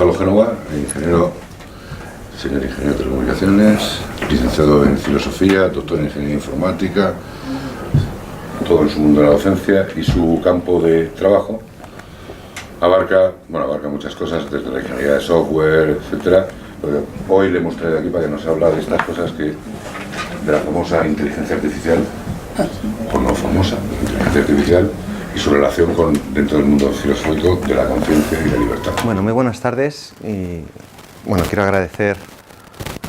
Gonzalo Génova, señor ingeniero de telecomunicaciones, licenciado en filosofía, doctor en ingeniería informática, todo en su mundo de la docencia, y su campo de trabajo abarca muchas cosas, desde la ingeniería de software, etcétera. Hoy le hemos traído aquí para que nos hable de estas cosas, de la famosa inteligencia artificial, o no famosa, inteligencia artificial, y su relación dentro del mundo filosófico de la conciencia y la libertad. Bueno, muy buenas tardes, y bueno, quiero agradecer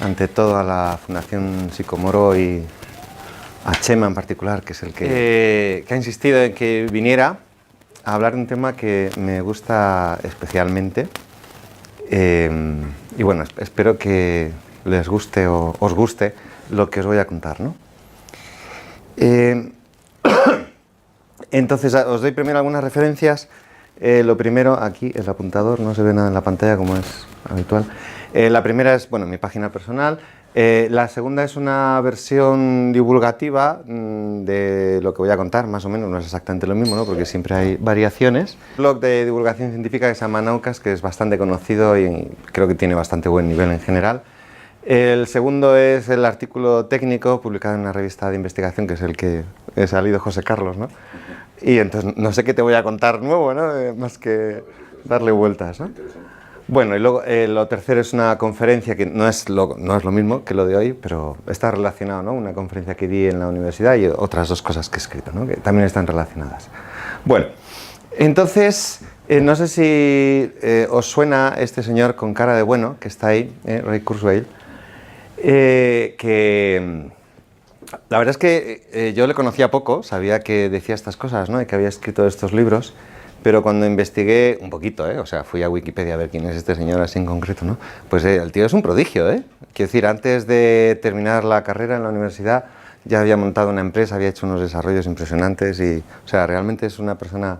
ante todo a la Fundación Sicomoro y a Chema en particular, que es el que ha insistido en que viniera a hablar de un tema que me gusta especialmente, y bueno, espero que les guste o os guste lo que os voy a contar, ¿no? Entonces, os doy primero algunas referencias. Lo primero, aquí el apuntador, no se ve nada en la pantalla como es habitual. La primera es, bueno, mi página personal. La segunda es una versión divulgativa de lo que voy a contar, más o menos, no es exactamente lo mismo, ¿no? Porque siempre hay variaciones. Un blog de divulgación científica que se llama Naucas, que es bastante conocido y creo que tiene bastante buen nivel en general. El segundo es el artículo técnico publicado en una revista de investigación, que es el que he salido José Carlos, ¿no? Y entonces no sé qué te voy a contar nuevo, ¿no? Más que darle vueltas, ¿no? Bueno, y luego lo tercero es una conferencia que no es lo mismo que lo de hoy, pero está relacionado, ¿no? Una conferencia que di en la universidad y otras dos cosas que he escrito, ¿no? Que también están relacionadas. Bueno, entonces, no sé si os suena este señor con cara de bueno, que está ahí, Ray Kurzweil, que la verdad es que yo le conocía poco, sabía que decía estas cosas, ¿no? Y que había escrito estos libros. Pero cuando investigué un poquito, o sea, fui a Wikipedia a ver quién es este señor así en concreto, ¿no? Pues el tío es un prodigio, Quiero decir, antes de terminar la carrera en la universidad ya había montado una empresa, había hecho unos desarrollos impresionantes y, o sea, realmente es una persona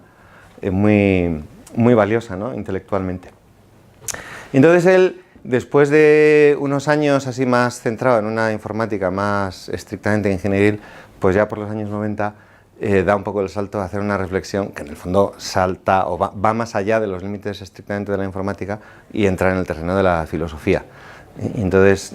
muy, muy valiosa, ¿no? Intelectualmente. Entonces él, después de unos años así más centrado en una informática más estrictamente ingenieril, pues ya por los años 90... da un poco el salto a hacer una reflexión que en el fondo salta o va más allá de los límites estrictamente de la informática y entra en el terreno de la filosofía. Y entonces,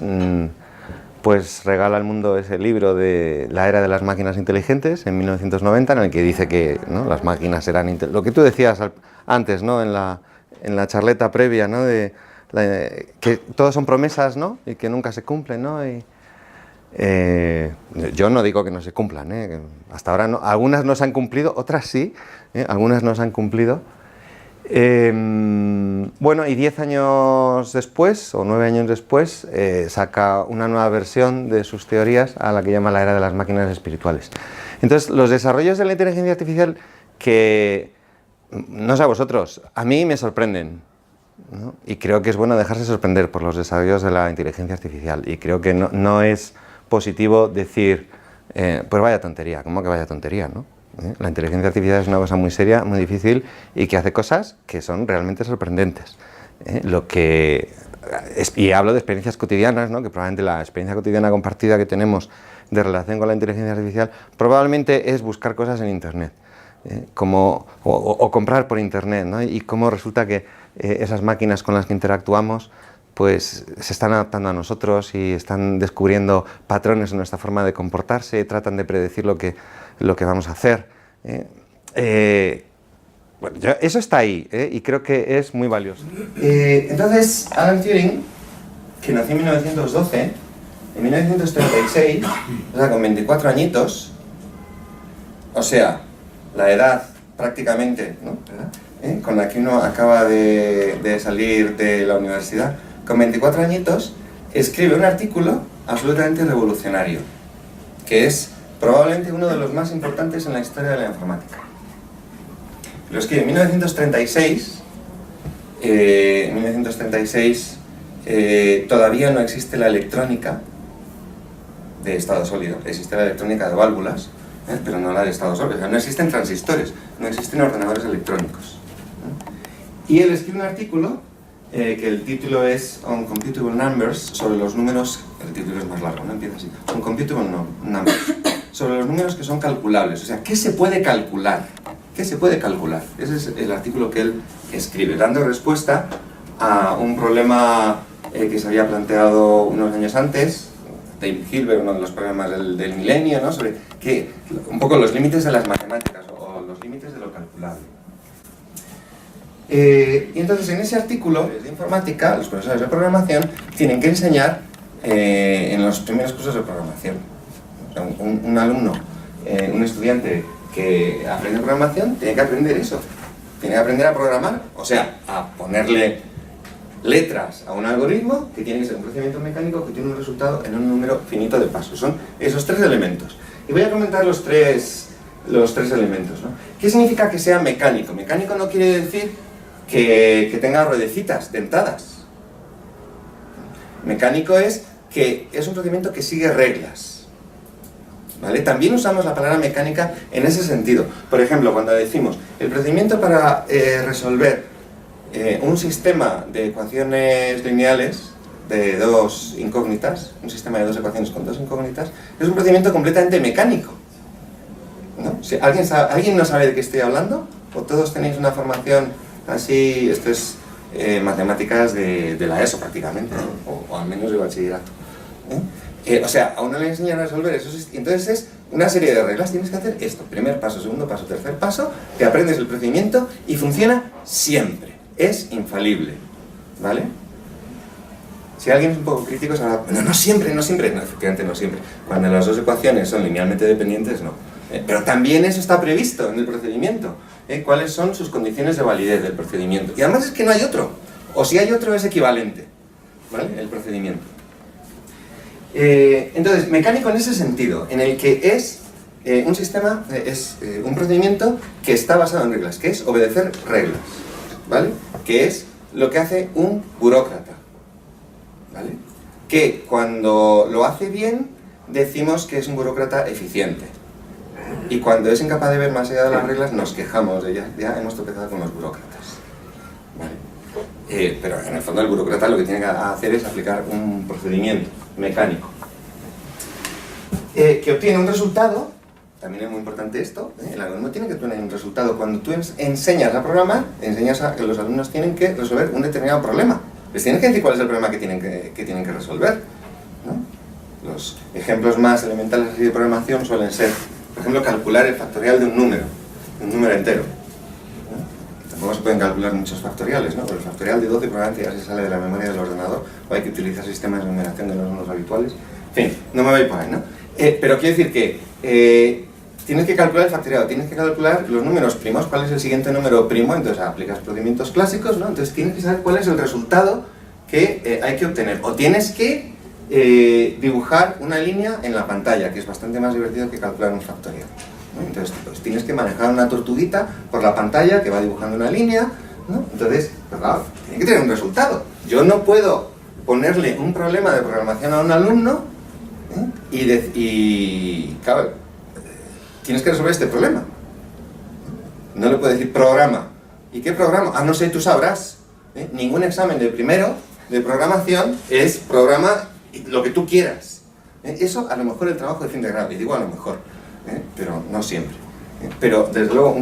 pues regala al mundo ese libro de La era de las máquinas inteligentes en 1990, en el que dice que, ¿no?, las máquinas eran lo que tú decías antes, ¿no?, en la charleta previa, ¿no?, que todos son promesas, ¿no?, y que nunca se cumplen, ¿no? Yo no digo que no se cumplan, hasta ahora no, algunas no se han cumplido, otras sí, algunas no se han cumplido. Bueno, y 10 años después, o 9 años después, saca una nueva versión de sus teorías a la que llama la era de las máquinas espirituales. Entonces, los desarrollos de la inteligencia artificial que, no sé a vosotros, a mí me sorprenden, ¿no? Y creo que es bueno dejarse sorprender por los desarrollos de la inteligencia artificial, y creo que no es positivo decir, pues vaya tontería, ¿cómo que vaya tontería, no? La inteligencia artificial es una cosa muy seria, muy difícil y que hace cosas que son realmente sorprendentes. Y hablo de experiencias cotidianas, ¿no? Que probablemente la experiencia cotidiana compartida que tenemos de relación con la inteligencia artificial probablemente es buscar cosas en Internet, o comprar por Internet, ¿no? Y cómo resulta que esas máquinas con las que interactuamos pues se están adaptando a nosotros y están descubriendo patrones en nuestra forma de comportarse, tratan de predecir lo que vamos a hacer. Bueno, eso está ahí, y creo que es muy valioso. Entonces, Alan Turing, que nació en 1912, en 1936, o sea, con 24 añitos, o sea, la edad prácticamente, ¿no?, con la que uno acaba de salir de la universidad, con 24 añitos, escribe un artículo absolutamente revolucionario, que es probablemente uno de los más importantes en la historia de la informática. Lo escribe en 1936. En 1936 todavía no existe la electrónica de estado sólido, existe la electrónica de válvulas, pero no la de estado sólido. O sea, no existen transistores, no existen ordenadores electrónicos. Y él escribe un artículo que el título es On Computable Numbers, sobre los números, el título es más largo, ¿no? Empieza así, On Computable Numbers, sobre los números que son calculables, o sea, ¿qué se puede calcular? ¿Qué se puede calcular? Ese es el artículo que él escribe, dando respuesta a un problema que se había planteado unos años antes, David Hilbert, uno de los problemas del milenio, ¿no? Sobre un poco los límites de las matemáticas o los límites de lo calculable. Y entonces en ese artículo de informática, los profesores de programación tienen que enseñar en los primeros cursos de programación. O sea, un alumno, un estudiante que aprende programación, tiene que aprender eso. Tiene que aprender a programar, o sea, a ponerle letras a un algoritmo que tiene que ser un procedimiento mecánico que tiene un resultado en un número finito de pasos. Son esos tres elementos. Y voy a comentar los tres elementos, ¿no? ¿Qué significa que sea mecánico? Mecánico no quiere decir que tenga ruedecitas dentadas. Mecánico es que es un procedimiento que sigue reglas, ¿vale? También usamos la palabra mecánica en ese sentido. Por ejemplo, cuando decimos el procedimiento para resolver un sistema de ecuaciones lineales de dos incógnitas, un sistema de dos ecuaciones con dos incógnitas, es un procedimiento completamente mecánico, ¿no? Si ¿alguien no sabe de qué estoy hablando? ¿O todos tenéis una formación así? Esto es matemáticas de la ESO prácticamente, ¿no? o al menos de bachillerato, o sea, a uno le enseñan a resolver eso, entonces es una serie de reglas. Tienes que hacer esto, primer paso, segundo paso, tercer paso, te aprendes el procedimiento y funciona siempre, es infalible, ¿vale? Si alguien es un poco crítico sabrá, no siempre, no, efectivamente no siempre. Cuando las dos ecuaciones son linealmente dependientes, no. Pero también eso está previsto en el procedimiento. ¿Cuáles son sus condiciones de validez del procedimiento? Y además es que no hay otro, o si hay otro es equivalente, ¿vale? El procedimiento. Entonces, mecánico en ese sentido, en el que es un sistema, es un procedimiento que está basado en reglas, que es obedecer reglas, ¿vale? Que es lo que hace un burócrata, ¿vale? Que cuando lo hace bien, decimos que es un burócrata eficiente. Y cuando es incapaz de ver más allá de las reglas, nos quejamos de ellas. Ya hemos tropezado con los burócratas, ¿vale? Pero en el fondo el burócrata lo que tiene que hacer es aplicar un procedimiento mecánico que obtiene un resultado. También es muy importante esto, el algoritmo tiene que tener un resultado. Cuando tú enseñas a programar, enseñas a que los alumnos tienen que resolver un determinado problema. Les tienes que decir cuál es el problema que tienen que resolver, ¿no? Los ejemplos más elementales así de programación suelen ser, por ejemplo, calcular el factorial de un número entero, ¿no? Tampoco se pueden calcular muchos factoriales, ¿no? Pero el factorial de 12 probablemente ya se sale de la memoria del ordenador, o hay que utilizar sistemas de numeración que no son los habituales. En fin, no me voy por ahí, ¿no? Pero quiero decir que tienes que calcular el factoriado, tienes que calcular los números primos, cuál es el siguiente número primo, entonces aplicas procedimientos clásicos, ¿no? Entonces tienes que saber cuál es el resultado que hay que obtener, o tienes que dibujar una línea en la pantalla, que es bastante más divertido que calcular un factorial, ¿no? Entonces pues, tienes que manejar una tortuguita por la pantalla que va dibujando una línea, ¿no? Entonces, pues, claro, tiene que tener un resultado. Yo no puedo ponerle un problema de programación a un alumno y claro, tienes que resolver este problema. No le puedo decir programa. ¿Y qué programa? Ah, no sé, tú sabrás. Ningún examen de primero de programación es programa lo que tú quieras. Eso a lo mejor el trabajo de fin de grado, y digo a lo mejor, pero no siempre. Pero desde luego,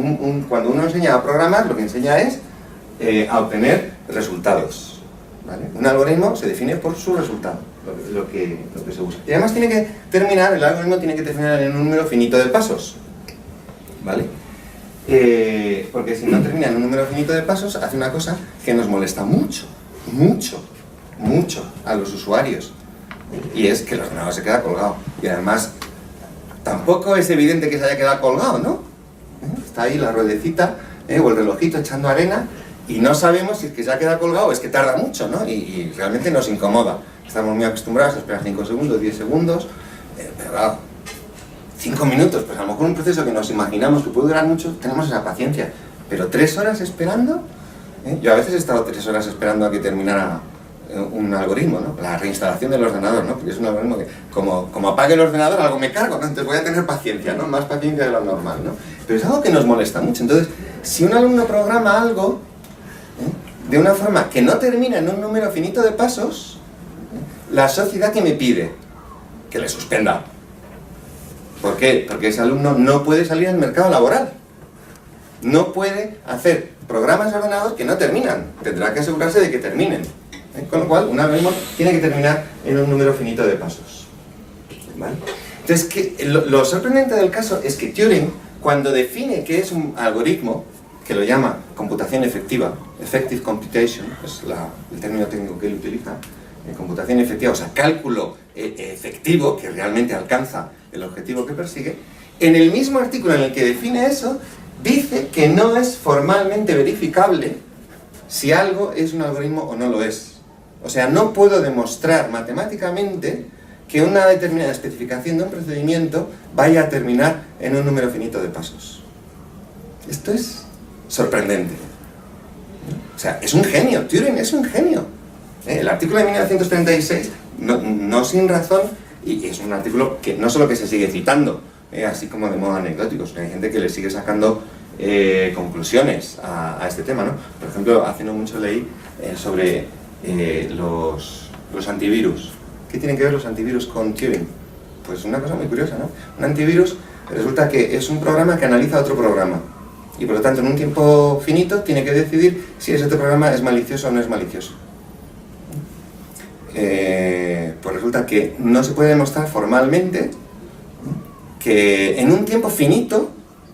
cuando uno enseña a programar, lo que enseña es a obtener resultados, ¿vale? Un algoritmo se define por su resultado, lo que se usa. Y además el algoritmo tiene que terminar en un número finito de pasos, ¿vale? Porque si no termina en un número finito de pasos, hace una cosa que nos molesta mucho a los usuarios, y es que el ordenador se queda colgado. Y además, tampoco es evidente que se haya quedado colgado, ¿no? Está ahí la ruedecita, o el relojito echando arena, y no sabemos si es que se ha quedado colgado o es que tarda mucho, ¿no? Y realmente nos incomoda. Estamos muy acostumbrados a esperar 5 segundos, 10 segundos, pero claro, 5 minutos, pues a lo mejor un proceso que nos imaginamos que puede durar mucho, tenemos esa paciencia. Pero 3 horas esperando, yo a veces he estado 3 horas esperando a que terminara un algoritmo, ¿no? La reinstalación del ordenador, ¿no? Porque es un algoritmo que, como apague el ordenador, algo me cargo, ¿no? Entonces voy a tener paciencia, ¿no? Más paciencia de lo normal, ¿no? Pero es algo que nos molesta mucho. Entonces, si un alumno programa algo de una forma que no termina en un número finito de pasos, la sociedad que me pide que le suspenda. ¿Por qué? Porque ese alumno no puede salir al mercado laboral. No puede hacer programas de ordenador que no terminan, tendrá que asegurarse de que terminen. Con lo cual, un algoritmo tiene que terminar en un número finito de pasos. ¿Vale? Entonces, lo sorprendente del caso es que Turing, cuando define qué es un algoritmo, que lo llama computación efectiva, effective computation, es el término técnico que él utiliza, computación efectiva, o sea, cálculo efectivo que realmente alcanza el objetivo que persigue, en el mismo artículo en el que define eso, dice que no es formalmente verificable si algo es un algoritmo o no lo es. O sea, no puedo demostrar matemáticamente que una determinada especificación de un procedimiento vaya a terminar en un número finito de pasos. Esto es sorprendente. O sea, es un genio, Turing es un genio. El artículo de 1936, no sin razón, y es un artículo que no solo que se sigue citando, así como de modo anecdótico, hay gente que le sigue sacando conclusiones a este tema, ¿no? Por ejemplo, hace no mucho leí sobre los antivirus. ¿Qué tienen que ver los antivirus con Turing? Pues una cosa muy curiosa, ¿no? Un antivirus resulta que es un programa que analiza otro programa y por lo tanto en un tiempo finito tiene que decidir si ese otro programa es malicioso o no es malicioso. Pues resulta que no se puede demostrar formalmente que en un tiempo finito,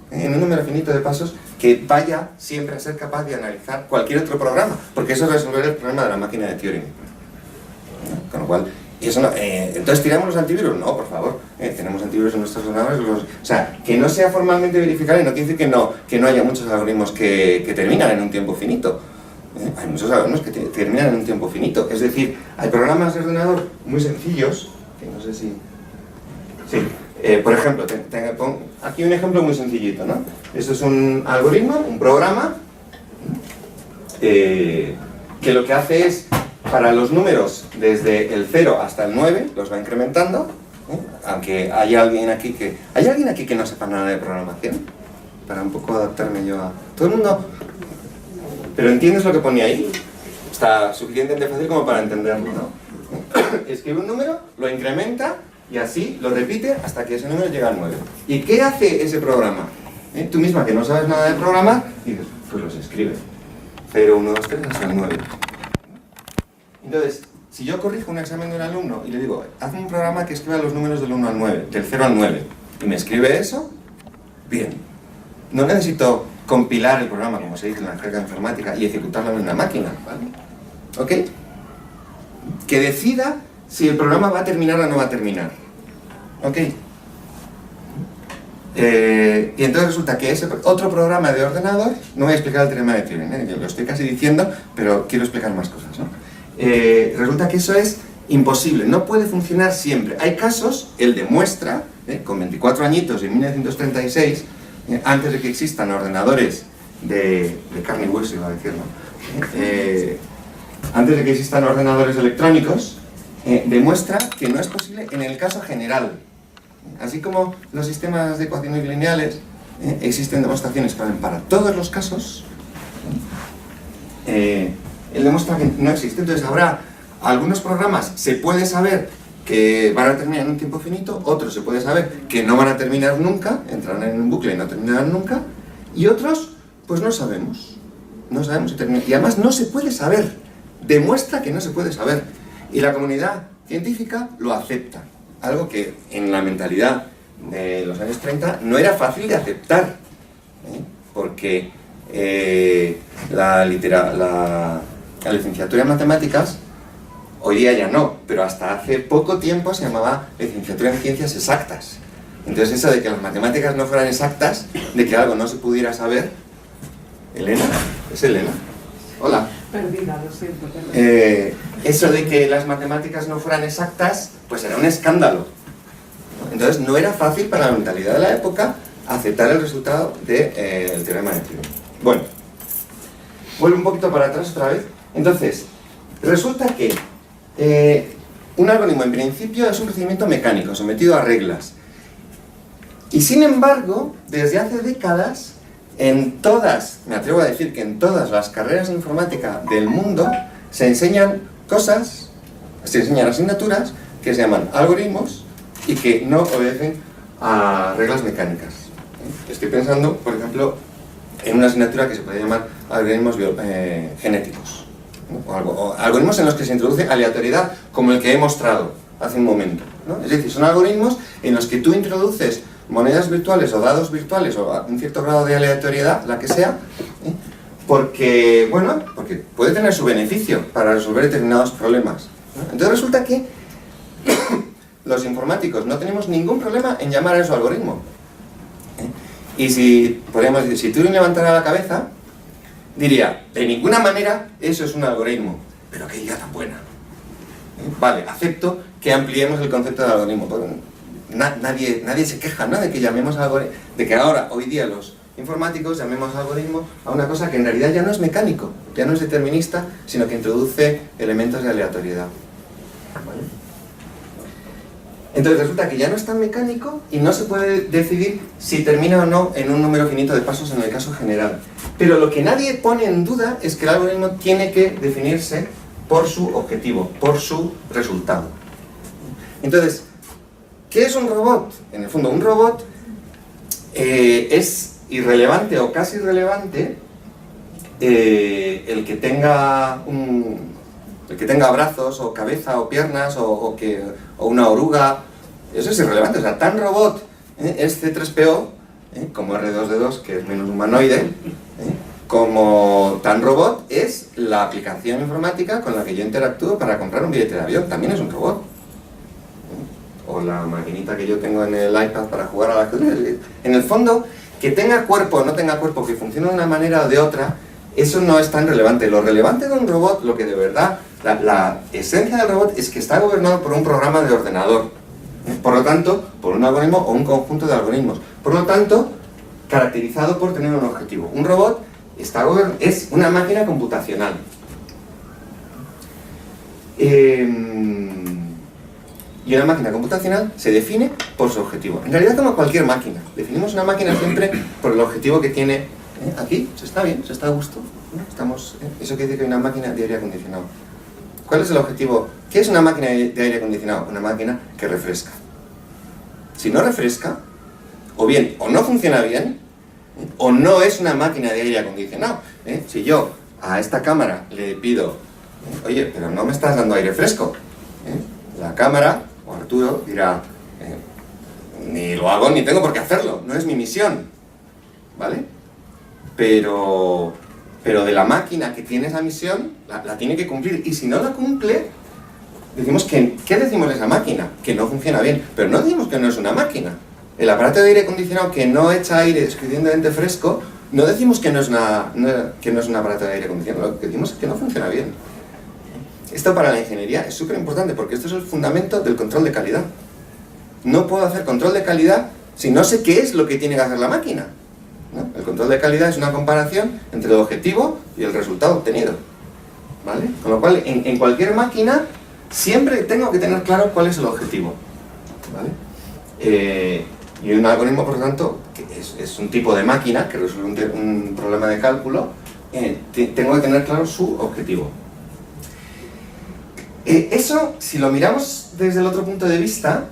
en un número finito de pasos, que vaya siempre a ser capaz de analizar cualquier otro programa, porque eso es resolver el problema de la máquina de Turing. Con lo cual, eso no, entonces, ¿tiramos los antivirus? No, por favor, tenemos antivirus en nuestros ordenadores. O sea, que no sea formalmente verificable no quiere decir que no haya muchos algoritmos que terminan en un tiempo finito. Hay muchos algoritmos que terminan en un tiempo finito. Es decir, hay programas de ordenador muy sencillos, que no sé si... Sí, por ejemplo, pongo aquí un ejemplo muy sencillito, ¿no? Esto es un algoritmo, un programa, que lo que hace es, para los números desde el 0 hasta el 9, los va incrementando, aunque hay alguien aquí que... ¿Hay alguien aquí que no sepa nada de programación? Para un poco adaptarme yo a... Todo el mundo... ¿Pero entiendes lo que ponía ahí? Está suficientemente fácil como para entenderlo, ¿no? Escribe un número, lo incrementa y así lo repite hasta que ese número llega al 9. ¿Y qué hace ese programa? Tú misma que no sabes nada de programar, dices, pues los escribe. 0, 1, 2, 3 hasta el 9. Entonces, si yo corrijo un examen de un alumno y le digo, haz un programa que escriba los números del 1 al 9, del 0 al 9, y me escribe eso, bien. No necesito compilar el programa, como se dice en la jerga informática, y ejecutarlo en una máquina, ¿vale? ¿Ok? Que decida si el programa va a terminar o no va a terminar. ¿Ok? Y entonces resulta que ese otro programa de ordenador, no voy a explicar el teorema de Turing, yo lo estoy casi diciendo, pero quiero explicar más cosas, ¿no? Resulta que eso es imposible, no puede funcionar siempre. Hay casos, él demuestra, con 24 añitos en 1936, antes de que existan ordenadores de carne y hueso, iba a decir, ¿no? Antes de que existan ordenadores electrónicos, demuestra que no es posible en el caso general. Así como los sistemas de ecuaciones lineales, existen demostraciones que valen para todos los casos, él demuestra que no existe. Entonces habrá algunos programas, se puede saber que van a terminar en un tiempo finito, otros se puede saber que no van a terminar nunca, entrarán en un bucle y no terminarán nunca, y otros, pues no sabemos. No sabemos si terminan. Y además no se puede saber, demuestra que no se puede saber. Y la comunidad científica lo acepta. Algo que en la mentalidad de los años 30 no era fácil de aceptar, porque la licenciatura en matemáticas, hoy día ya no, pero hasta hace poco tiempo se llamaba licenciatura en ciencias exactas. Entonces eso de que las matemáticas no fueran exactas, de que algo no se pudiera saber... Elena, ¿es Elena? Hola. Perdida, lo siento. Perdida. Eso de que las matemáticas no fueran exactas, pues era un escándalo. Entonces no era fácil para la mentalidad de la época aceptar el resultado del teorema de Turing. Bueno, vuelvo un poquito para atrás otra vez. Entonces, resulta que un algoritmo en principio es un procedimiento mecánico, sometido a reglas. Y sin embargo, desde hace décadas, en todas, me atrevo a decir que en todas las carreras de informática del mundo, se enseñan cosas, se enseñan asignaturas que se llaman algoritmos y que no obedecen a reglas mecánicas. Estoy pensando, por ejemplo, en una asignatura que se puede llamar algoritmos genéticos, ¿no? O algoritmos en los que se introduce aleatoriedad, como el que he mostrado hace un momento, ¿no? Es decir, son algoritmos en los que tú introduces monedas virtuales o dados virtuales o un cierto grado de aleatoriedad, la que sea, ¿eh? Porque puede tener su beneficio para resolver determinados problemas, ¿no? Entonces resulta que los informáticos no tenemos ningún problema en llamar a eso algoritmo, ¿eh? Y si, podríamos decir, si Turing levantara la cabeza, diría, de ninguna manera eso es un algoritmo, pero qué idea tan buena, ¿eh? Vale, acepto que ampliemos el concepto de algoritmo, nadie se queja, ¿no?, de que llamemos algoritmo, de que ahora, hoy día, los informáticos llamemos algoritmo a una cosa que en realidad ya no es mecánico, ya no es determinista, sino que introduce elementos de aleatoriedad. ¿Vale? Entonces resulta que ya no es tan mecánico y no se puede decidir si termina o no en un número finito de pasos en el caso general. Pero lo que nadie pone en duda es que el algoritmo tiene que definirse por su objetivo, por su resultado. Entonces, ¿qué es un robot? En el fondo, un robot es irrelevante o casi irrelevante el que tenga brazos o cabeza o piernas o una oruga. Eso es irrelevante. O sea, tan robot es C3PO, como R2D2, que es menos humanoide, como tan robot es la aplicación informática con la que yo interactúo para comprar un billete de avión. También es un robot. O la maquinita que yo tengo en el iPad para jugar a la ajedrez. En el fondo, que tenga cuerpo o no tenga cuerpo, que funcione de una manera o de otra, eso no es tan relevante. Lo relevante de un robot, lo que de verdad, la esencia del robot es que está gobernado por un programa de ordenador. Por lo tanto, por un algoritmo o un conjunto de algoritmos. Por lo tanto, caracterizado por tener un objetivo. Un robot es una máquina computacional. Y una máquina computacional se define por su objetivo. En realidad, como cualquier máquina, definimos una máquina siempre por el objetivo que tiene. Aquí se está bien, se está a gusto, ¿no? Eso quiere decir que hay una máquina de aire acondicionado. ¿Cuál es el objetivo? ¿Qué es una máquina de aire acondicionado? Una máquina que refresca. Si no refresca, o bien, o no funciona bien, o no es una máquina de aire acondicionado. Si yo a esta cámara le pido, oye, pero no me estás dando aire fresco, la cámara, o Arturo, dirá, ni lo hago ni tengo por qué hacerlo, no es mi misión, ¿vale? Pero de la máquina que tiene esa misión, la tiene que cumplir, y si no la cumple, decimos que, ¿qué decimos de esa máquina? Que no funciona bien, pero no decimos que no es una máquina. El aparato de aire acondicionado que no echa aire suficientemente fresco, no decimos que no es un aparato de aire acondicionado, lo que decimos es que no funciona bien. Esto para la ingeniería es súper importante porque esto es el fundamento del control de calidad. No puedo hacer control de calidad si no sé qué es lo que tiene que hacer la máquina, ¿no? El control de calidad es una comparación entre el objetivo y el resultado obtenido, ¿vale? Con lo cual, en cualquier máquina siempre tengo que tener claro cuál es el objetivo, ¿vale? Y un algoritmo, por lo tanto, que es un tipo de máquina que resuelve un problema de cálculo, tengo que tener claro su objetivo. Eso, si lo miramos desde el otro punto de vista,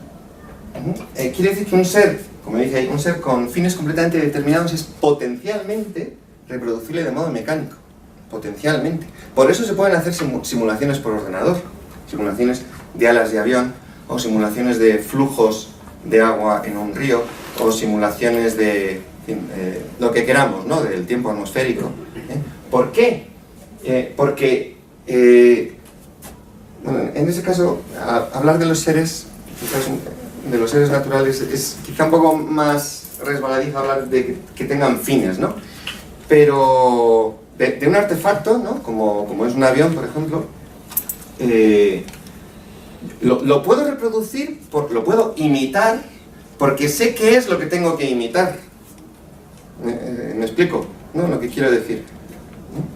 quiere decir que un ser, como dije ahí, un ser con fines completamente determinados es potencialmente reproducible de modo mecánico. Potencialmente. Por eso se pueden hacer simulaciones por ordenador, simulaciones de alas de avión, o simulaciones de flujos de agua en un río, o simulaciones de lo que queramos, ¿no?, del tiempo atmosférico. ¿Por qué? Porque bueno, en ese caso, hablar de los seres, quizás de los seres naturales, es quizá un poco más resbaladizo hablar de que tengan fines, ¿no? Pero de un artefacto, ¿no?, como es un avión, por ejemplo, lo puedo reproducir, lo puedo imitar, porque sé qué es lo que tengo que imitar. ¿Me explico? ¿No? Lo que quiero decir.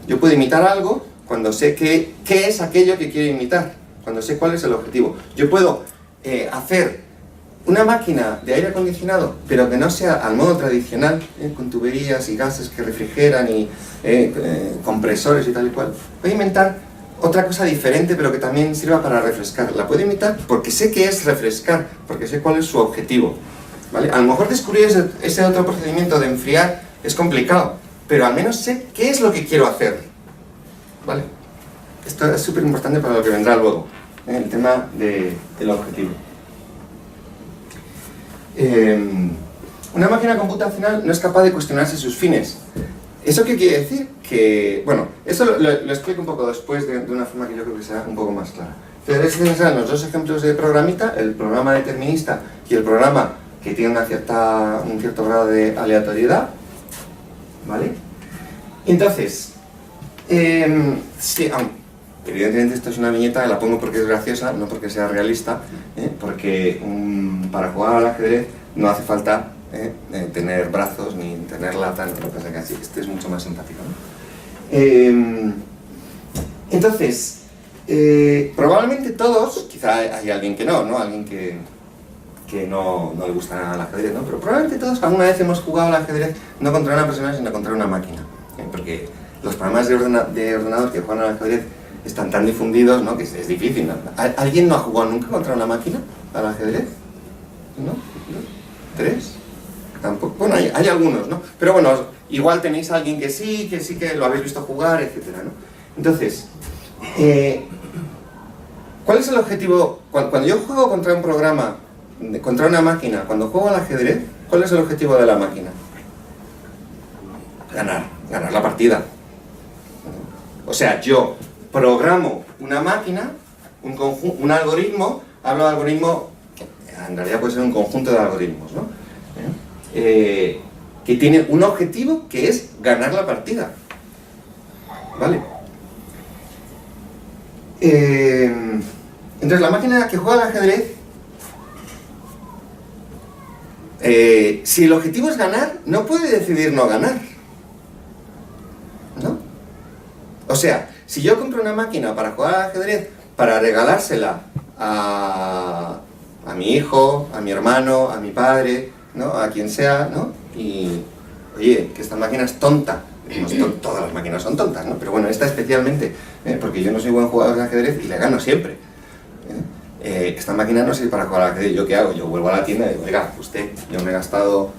Yo puedo imitar algo cuando sé qué es aquello que quiero imitar, cuando sé cuál es el objetivo. Yo puedo hacer una máquina de aire acondicionado, pero que no sea al modo tradicional, con tuberías y gases que refrigeran y compresores y tal y cual. Voy a inventar otra cosa diferente, pero que también sirva para refrescar. La puedo imitar porque sé qué es refrescar, porque sé cuál es su objetivo, ¿vale? A lo mejor descubrir ese otro procedimiento de enfriar es complicado, pero al menos sé qué es lo que quiero hacer. ¿Vale? Esto es súper importante para lo que vendrá luego, el tema del objetivo. Una máquina computacional no es capaz de cuestionarse sus fines. ¿Eso qué quiere decir? Que, bueno, eso lo explico un poco después de una forma que yo creo que sea un poco más clara. Entonces, estos serán los dos ejemplos de programita, el programa determinista y el programa que tiene un cierto grado de aleatoriedad. ¿Vale? Entonces, sí, evidentemente esto es una viñeta, la pongo porque es graciosa, no porque sea realista, porque para jugar al ajedrez no hace falta tener brazos ni tenerla tan, lo que pasa que así, este es mucho más simpático, ¿no? Entonces, probablemente todos, quizá hay alguien que no, alguien que no le gusta nada el ajedrez, ¿no? Pero probablemente todos alguna vez hemos jugado al ajedrez no contra una persona sino contra una máquina, porque los programas de ordenador que juegan al ajedrez están tan difundidos, ¿no? Que es difícil, ¿no? ¿Alguien no ha jugado nunca contra una máquina al ajedrez? ¿No? ¿Tres? Tampoco. Bueno, hay algunos, ¿no? Pero bueno, igual tenéis a alguien que sí que lo habéis visto jugar, etcétera, ¿no? Entonces, ¿cuál es el objetivo? Cuando yo juego contra un programa, contra una máquina, cuando juego al ajedrez, ¿cuál es el objetivo de la máquina? Ganar la partida. O sea, yo programo una máquina, un algoritmo, hablo de algoritmo, en realidad puede ser un conjunto de algoritmos, ¿no? Que tiene un objetivo que es ganar la partida. ¿Vale? Entonces la máquina que juega al ajedrez, si el objetivo es ganar, no puede decidir no ganar, ¿no? O sea, si yo compro una máquina para jugar al ajedrez, para regalársela a mi hijo, a mi hermano, a mi padre, ¿no? A quien sea, ¿no? Y, oye, que esta máquina es tonta. Todas las máquinas son tontas, ¿no? Pero bueno, esta especialmente, porque yo no soy buen jugador de ajedrez y le gano siempre. Esta máquina no sirve para jugar al ajedrez. ¿Yo qué hago? Yo vuelvo a la tienda y digo, oiga, usted, yo me he gastado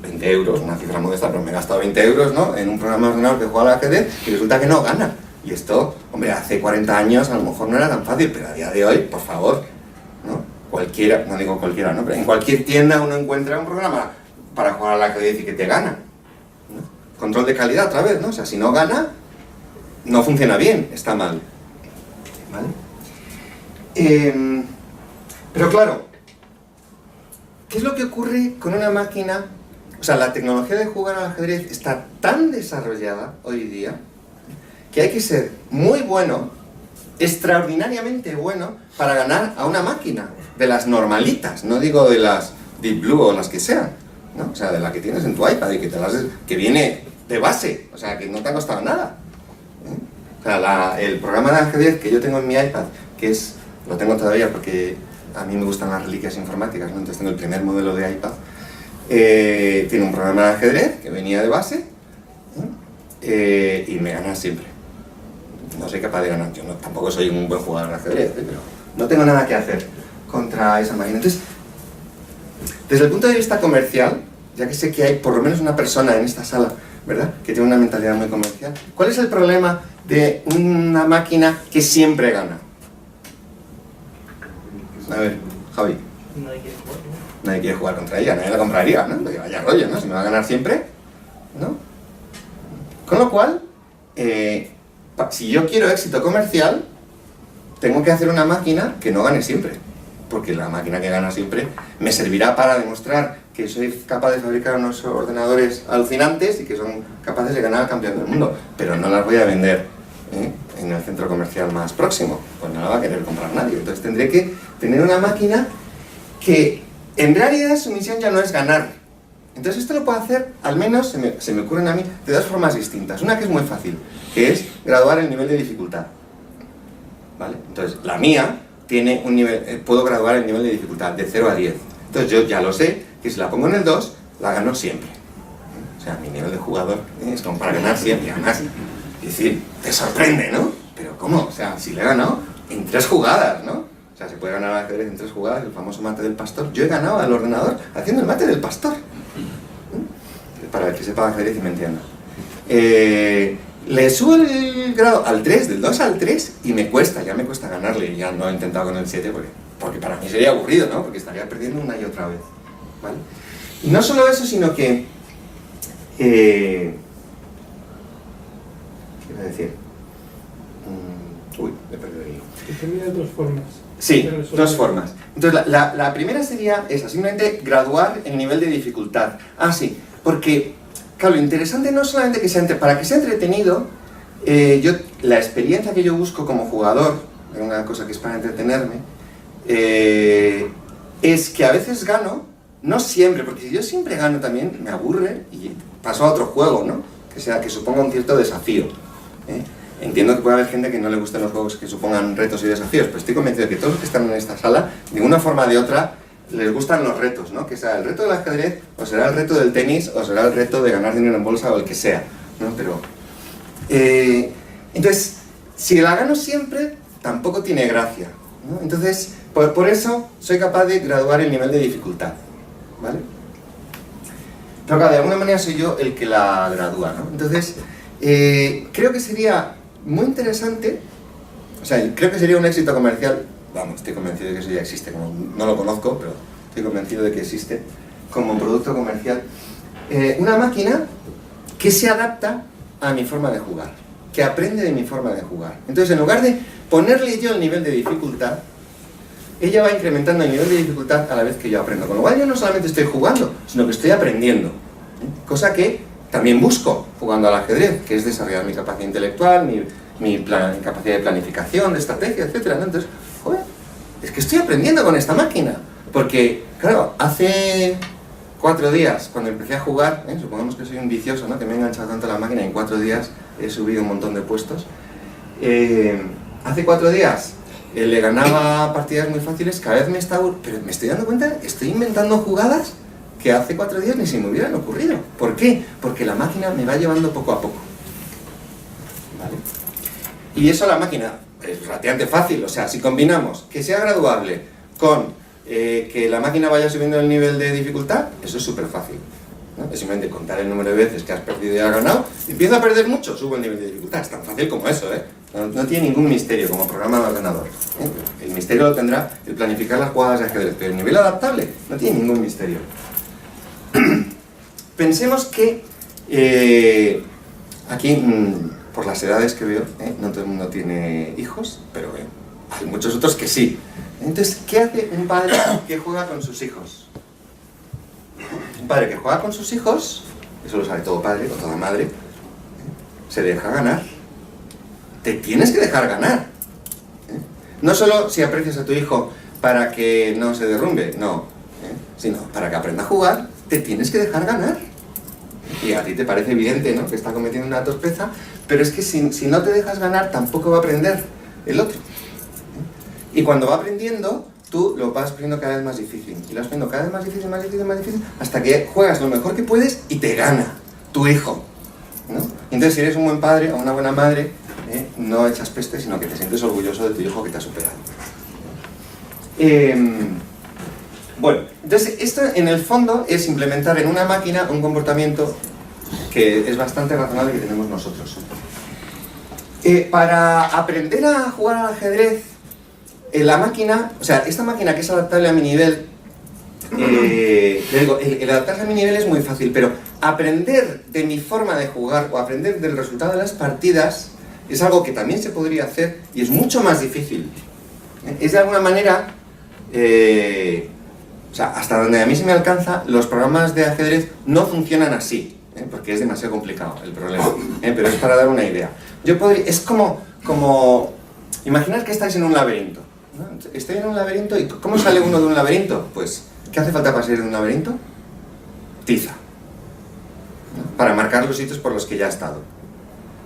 20 euros, una cifra modesta, pero me he gastado 20 euros, ¿no? En un programa de ordenador que juega al ajedrez y resulta que no gana. Y esto, hombre, hace 40 años a lo mejor no era tan fácil, pero a día de hoy, por favor, ¿no? Cualquiera, no digo cualquiera, ¿no? Pero en cualquier tienda uno encuentra un programa para jugar al ajedrez y que te gana, ¿no? Control de calidad otra vez, ¿no? O sea, si no gana, no funciona bien, está mal. ¿Vale? Pero claro, ¿qué es lo que ocurre con una máquina? O sea, la tecnología de jugar al ajedrez está tan desarrollada hoy día que hay que ser muy bueno, extraordinariamente bueno, para ganar a una máquina, de las normalitas, no digo de las Deep Blue o las que sean, ¿no? O sea, de la que tienes en tu iPad y que viene de base, o sea, que no te ha costado nada. O sea, el programa de ajedrez que yo tengo en mi iPad, que es, lo tengo todavía porque a mí me gustan las reliquias informáticas, ¿no? Entonces tengo el primer modelo de iPad, tiene un programa de ajedrez que venía de base, y me gana siempre. No soy capaz de ganar, yo tampoco soy un buen jugador de ajedrez, pero no tengo nada que hacer contra esa máquina. Entonces, desde el punto de vista comercial, ya que sé que hay por lo menos una persona en esta sala, ¿verdad?, que tiene una mentalidad muy comercial, ¿cuál es el problema de una máquina que siempre gana? A ver, Javi. Nadie quiere jugar, ¿no? Nadie quiere jugar contra ella, nadie la compraría, ¿no? Porque vaya rollo, ¿no? Si me va a ganar siempre, ¿no? Con lo cual, si yo quiero éxito comercial, tengo que hacer una máquina que no gane siempre. Porque la máquina que gana siempre me servirá para demostrar que soy capaz de fabricar unos ordenadores alucinantes y que son capaces de ganar al campeón del mundo. Pero no las voy a vender en el centro comercial más próximo, pues no la va a querer comprar nadie. Entonces tendré que tener una máquina que en realidad su misión ya no es ganar. Entonces esto lo puedo hacer, al menos se me ocurren a mí, de dos formas distintas. Una que es muy fácil, que es graduar el nivel de dificultad. ¿Vale? Entonces la mía tiene un nivel, puedo graduar el nivel de dificultad de 0 a 10. Entonces yo ya lo sé, que si la pongo en el 2, la gano siempre. O sea, mi nivel de jugador es como para ganar siempre, además. Es decir, te sorprende, ¿no? Pero ¿cómo? O sea, si le he ganado en 3 jugadas, ¿no? O sea, se puede ganar al ajedrez en 3 jugadas, el famoso mate del pastor. Yo he ganado al ordenador haciendo el mate del pastor. Para el que sepa ajedrez y me entienda. Le subo el grado al 3, del 2 al 3, y me cuesta ganarle. Ya no he intentado con el 7 porque para mí sería aburrido, ¿no? Porque estaría perdiendo una y otra vez, ¿vale? Y no solo eso, sino que... ¿qué iba a decir? Me he perdido el hilo. Que tenía dos formas. Sí, dos formas. Entonces, la primera sería esa, simplemente graduar el nivel de dificultad. Ah, sí, porque, claro, lo interesante no es solamente que sea para que sea entretenido, la experiencia que yo busco como jugador, una cosa que es para entretenerme, es que a veces gano, no siempre, porque si yo siempre gano también me aburre y paso a otro juego, ¿no? Que suponga un cierto desafío, ¿eh? Entiendo que puede haber gente que no le gusten los juegos que supongan retos y desafíos, pero estoy convencido de que todos los que están en esta sala, de una forma o de otra, les gustan los retos, ¿no? Que sea el reto del ajedrez, o será el reto del tenis, o será el reto de ganar dinero en bolsa, o el que sea, ¿no? Pero... entonces, si la gano siempre, tampoco tiene gracia, ¿no? Entonces, por eso soy capaz de graduar el nivel de dificultad, ¿vale? Pero claro, de alguna manera soy yo el que la gradúa, ¿no? Entonces, creo que sería muy interesante, o sea, creo que sería un éxito comercial, vamos, estoy convencido de que eso ya existe, no lo conozco, pero estoy convencido de que existe como producto comercial, una máquina que se adapta a mi forma de jugar, que aprende de mi forma de jugar. Entonces, en lugar de ponerle yo el nivel de dificultad, ella va incrementando el nivel de dificultad a la vez que yo aprendo. Con lo cual yo no solamente estoy jugando, sino que estoy aprendiendo. Cosa que también busco jugando al ajedrez, que es desarrollar mi capacidad intelectual, mi capacidad de planificación, de estrategia, etc. ¿no? Entonces, joder, es que estoy aprendiendo con esta máquina. Porque, claro, hace 4 días, cuando empecé a jugar, supongamos que soy un vicioso, ¿no? Que me he enganchado tanto a la máquina y en 4 días he subido un montón de puestos. Hace 4 días le ganaba partidas muy fáciles, cada vez pero me estoy dando cuenta, estoy inventando jugadas que hace 4 días ni se me hubieran ocurrido. ¿Por qué? Porque la máquina me va llevando poco a poco, ¿vale? Y eso la máquina es relativamente fácil, o sea, si combinamos que sea graduable con que la máquina vaya subiendo el nivel de dificultad, eso es súper fácil, ¿no? Es simplemente contar el número de veces que has perdido y has ganado. Empiezo a perder mucho, subo el nivel de dificultad. Es tan fácil como eso, ¿eh? No tiene ningún misterio como programa de ordenador, ¿eh? El misterio lo tendrá el planificar las jugadas de ajedrez, pero el nivel adaptable no tiene ningún misterio. Pensemos que aquí, por las edades que veo, no todo el mundo tiene hijos, pero hay muchos otros que sí. Entonces, ¿qué hace un padre que juega con sus hijos? Un padre que juega con sus hijos, eso lo sabe todo padre o toda madre, se deja ganar. Te tienes que dejar ganar. No solo si aprecias a tu hijo para que no se derrumbe, no, sino para que aprenda a jugar, te tienes que dejar ganar. Y a ti te parece evidente, ¿no?, que está cometiendo una torpeza, pero es que si no te dejas ganar, tampoco va a aprender el otro. Y cuando va aprendiendo, tú lo vas poniendo cada vez más difícil. Y lo vas poniendo cada vez más difícil, más difícil, más difícil, hasta que juegas lo mejor que puedes y te gana tu hijo, ¿no? Entonces, si eres un buen padre o una buena madre, no echas peste, sino que te sientes orgulloso de tu hijo que te ha superado. Bueno, entonces esto en el fondo es implementar en una máquina un comportamiento que es bastante razonable que tenemos nosotros. Para aprender a jugar al ajedrez, la máquina, o sea, esta máquina que es adaptable a mi nivel, el adaptarse a mi nivel es muy fácil, pero aprender de mi forma de jugar o aprender del resultado de las partidas es algo que también se podría hacer y es mucho más difícil. Es de alguna manera, o sea, hasta donde a mí se me alcanza, los programas de ajedrez no funcionan así, porque es demasiado complicado el problema, pero es para dar una idea. Es como imaginar que estáis en un laberinto, ¿no? Estoy en un laberinto y ¿cómo sale uno de un laberinto? Pues, ¿qué hace falta para salir de un laberinto? Tiza, ¿no? Para marcar los sitios por los que ya he estado,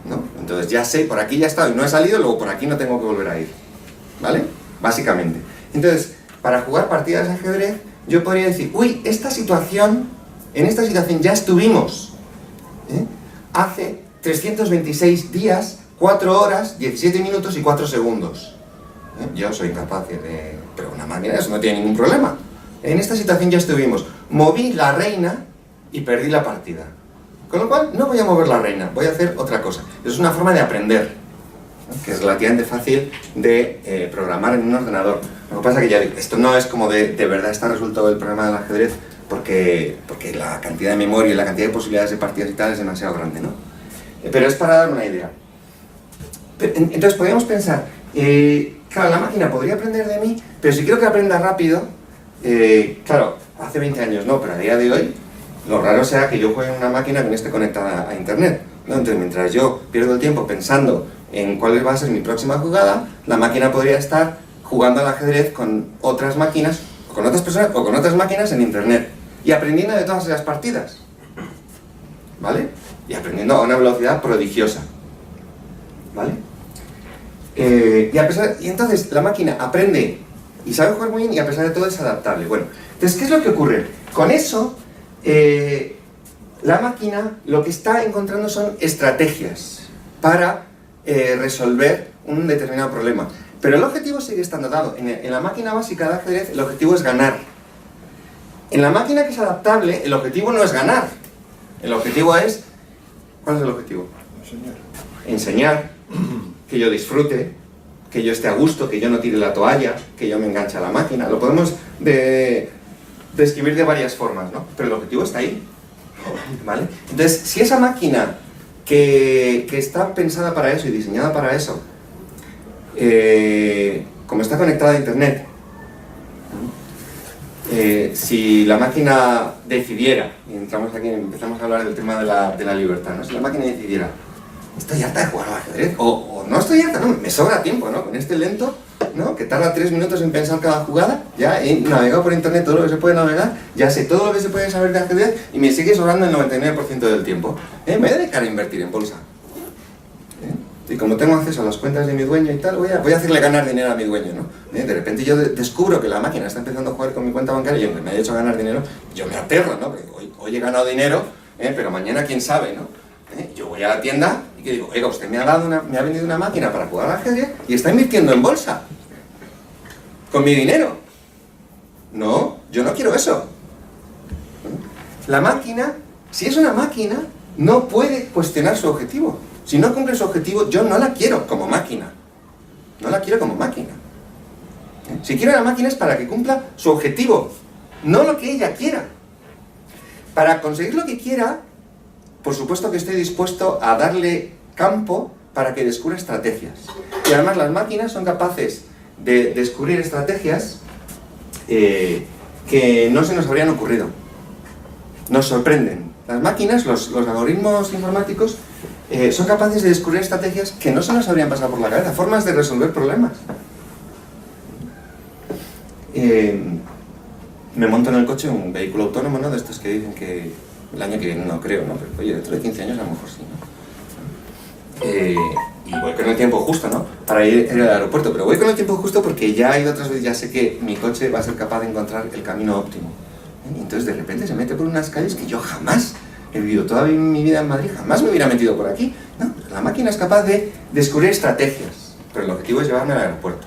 ¿no? Entonces ya sé, por aquí ya he estado y no he salido, luego por aquí no tengo que volver a ir, ¿vale? Básicamente. Entonces, para jugar partidas de ajedrez, yo podría decir, uy, en esta situación ya estuvimos, hace 326 días, 4 horas, 17 minutos y 4 segundos. Yo soy incapaz de... Pero una máquina eso no tiene ningún problema. En esta situación ya estuvimos. Moví la reina y perdí la partida. Con lo cual, no voy a mover la reina, voy a hacer otra cosa. Es una forma de aprender, ¿no? Que es relativamente fácil de programar en un ordenador. Lo que pasa es que ya digo, esto no es como de verdad está resuelto el problema del ajedrez, porque la cantidad de memoria y la cantidad de posibilidades de partidas y tal es demasiado grande, ¿no? Pero es para dar una idea. Entonces podríamos pensar, claro, la máquina podría aprender de mí, pero si quiero que aprenda rápido, claro, hace 20 años no, pero a día de hoy, lo raro será que yo juegue en una máquina que no esté conectada a internet, ¿no? Entonces, mientras yo pierdo el tiempo pensando en cuál va a ser mi próxima jugada, la máquina podría estar jugando al ajedrez con otras máquinas, con otras personas o con otras máquinas en internet, y aprendiendo de todas esas partidas, ¿vale? Y aprendiendo a una velocidad prodigiosa, ¿vale? Y entonces la máquina aprende y sabe jugar muy bien y a pesar de todo es adaptable. Bueno, entonces, ¿qué es lo que ocurre? Con eso, la máquina lo que está encontrando son estrategias para resolver un determinado problema. Pero el objetivo sigue estando dado. En la máquina básica de ajedrez el objetivo es ganar. En la máquina que es adaptable, el objetivo no es ganar. El objetivo es... ¿Cuál es el objetivo? Enseñar, que yo disfrute, que yo esté a gusto, que yo no tire la toalla, que yo me enganche a la máquina. Lo podemos describir de varias formas, ¿no? Pero el objetivo está ahí, ¿vale? Entonces, si esa máquina que está pensada para eso y diseñada para eso, como está conectada a internet, si la máquina decidiera, y entramos aquí, empezamos a hablar del tema de la libertad, ¿no? Si la máquina decidiera, estoy harta de jugar al ajedrez, o no estoy harta, no, me sobra tiempo, ¿no? Con este lento, ¿no? Que tarda 3 minutos en pensar cada jugada, ya he navegado por internet todo lo que se puede navegar, ya sé todo lo que se puede saber de ajedrez y me sigue sobrando el 99% del tiempo. Me voy a dedicar a invertir en bolsa. Y como tengo acceso a las cuentas de mi dueño y tal, voy a hacerle ganar dinero a mi dueño, ¿no? De repente yo descubro que la máquina está empezando a jugar con mi cuenta bancaria y aunque me haya hecho ganar dinero, yo me aterro, ¿no? Porque hoy he ganado dinero, pero mañana quién sabe, ¿no? Yo voy a la tienda y que digo, oiga, usted me ha vendido una máquina para jugar al ajedrez y está invirtiendo en bolsa con mi dinero. No, yo no quiero eso. La máquina, si es una máquina, no puede cuestionar su objetivo. Si no cumple su objetivo, yo no la quiero como máquina. No la quiero como máquina. Si quiero la máquina es para que cumpla su objetivo, no lo que ella quiera. Para conseguir lo que quiera, por supuesto que estoy dispuesto a darle campo para que descubra estrategias. Y además las máquinas son capaces de descubrir estrategias que no se nos habrían ocurrido. Nos sorprenden. Las máquinas, los algoritmos informáticos, son capaces de descubrir estrategias que no se nos habrían pasado por la cabeza, formas de resolver problemas. Me monto en el coche un vehículo autónomo, ¿no? De estos que dicen que el año que viene no creo, ¿no? Pero oye, dentro de 15 años a lo mejor sí, ¿no? Y voy con el tiempo justo, ¿no? Para ir al aeropuerto, pero voy con el tiempo justo porque ya he ido otras veces, ya sé que mi coche va a ser capaz de encontrar el camino óptimo. Y entonces de repente se mete por unas calles que yo jamás he vivido toda mi vida en Madrid, jamás me hubiera metido por aquí, ¿no? La máquina es capaz de descubrir estrategias, pero el objetivo es llevarme al aeropuerto.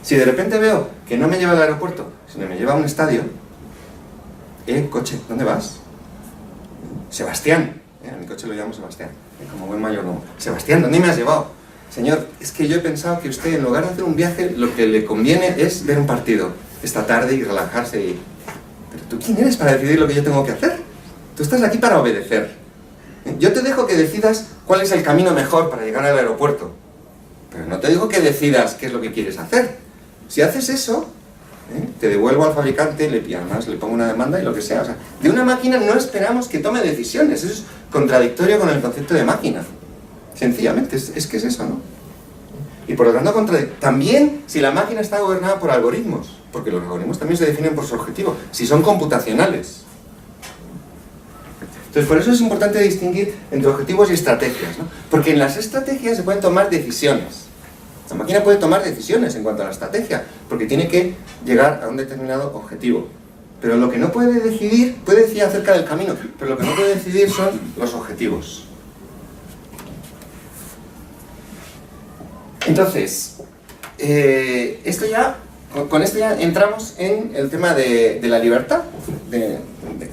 Si de repente veo que no me lleva al aeropuerto, sino me lleva a un estadio, coche, ¿dónde vas? Sebastián, a mi coche lo llamo Sebastián, como buen mayordomo. Sebastián, ¿dónde me has llevado? Señor, es que yo he pensado que usted en lugar de hacer un viaje, lo que le conviene es ver un partido esta tarde y relajarse y... ¿Pero tú quién eres para decidir lo que yo tengo que hacer? Tú estás aquí para obedecer. Yo te dejo que decidas cuál es el camino mejor para llegar al aeropuerto, pero no te digo que decidas qué es lo que quieres hacer. Si haces eso, te devuelvo al fabricante, además le pongo una demanda y lo que sea. O sea, de una máquina no esperamos que tome decisiones. Eso es contradictorio con el concepto de máquina. Sencillamente, es que es eso, ¿no? Y por lo tanto, también si la máquina está gobernada por algoritmos, porque los algoritmos también se definen por su objetivo, si son computacionales. Entonces, por eso es importante distinguir entre objetivos y estrategias, ¿no? Porque en las estrategias se pueden tomar decisiones. La máquina puede tomar decisiones en cuanto a la estrategia, porque tiene que llegar a un determinado objetivo. Pero lo que no puede decidir acerca del camino, pero lo que no puede decidir son los objetivos. Entonces, con esto ya entramos en el tema de la libertad,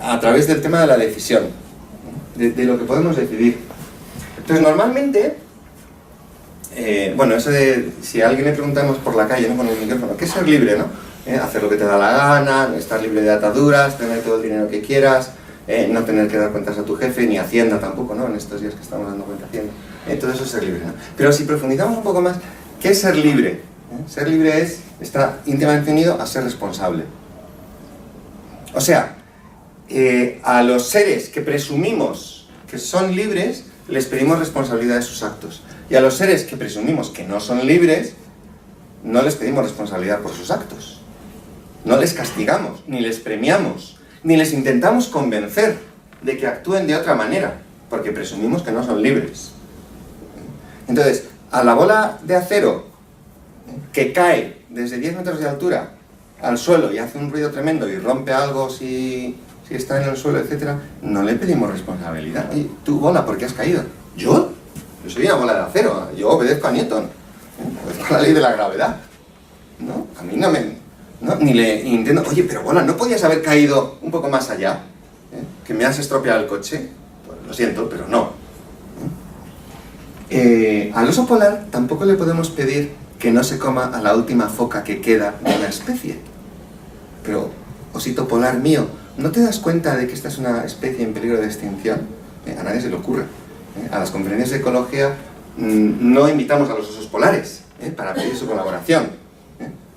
a través del tema de la decisión. de lo que podemos decidir. Entonces, normalmente, bueno, eso de si a alguien le preguntamos por la calle, ¿no?, con el micrófono, ¿qué es ser libre, no? Hacer lo que te da la gana, estar libre de ataduras, tener todo el dinero que quieras, no tener que dar cuentas a tu jefe, ni Hacienda tampoco, ¿no?, en estos días que estamos dando cuenta a Hacienda. Todo eso es ser libre, ¿no? Pero si profundizamos un poco más, ¿qué es ser libre? Ser libre está íntimamente unido a ser responsable. O sea, a los seres que presumimos que son libres, les pedimos responsabilidad de sus actos. Y a los seres que presumimos que no son libres, no les pedimos responsabilidad por sus actos. No les castigamos, ni les premiamos, ni les intentamos convencer de que actúen de otra manera, porque presumimos que no son libres. Entonces, a la bola de acero que cae desde 10 metros de altura al suelo y hace un ruido tremendo y rompe algo si está en el suelo, etc., no le pedimos responsabilidad. Oye, tú, bola, ¿por qué has caído? ¿Yo? Yo soy una bola de acero, yo obedezco a Newton, obedezco a la ley de la gravedad. ¿No? A mí no me... ¿no? Ni le intento... Oye, pero bola, ¿no podías haber caído un poco más allá? ¿Que me has estropeado el coche? Pues lo siento, pero no. Al oso polar tampoco le podemos pedir que no se coma a la última foca que queda de una especie. Pero, osito polar mío, ¿no te das cuenta de que esta es una especie en peligro de extinción? A nadie se le ocurre. A las conferencias de ecología no invitamos a los osos polares para pedir su colaboración,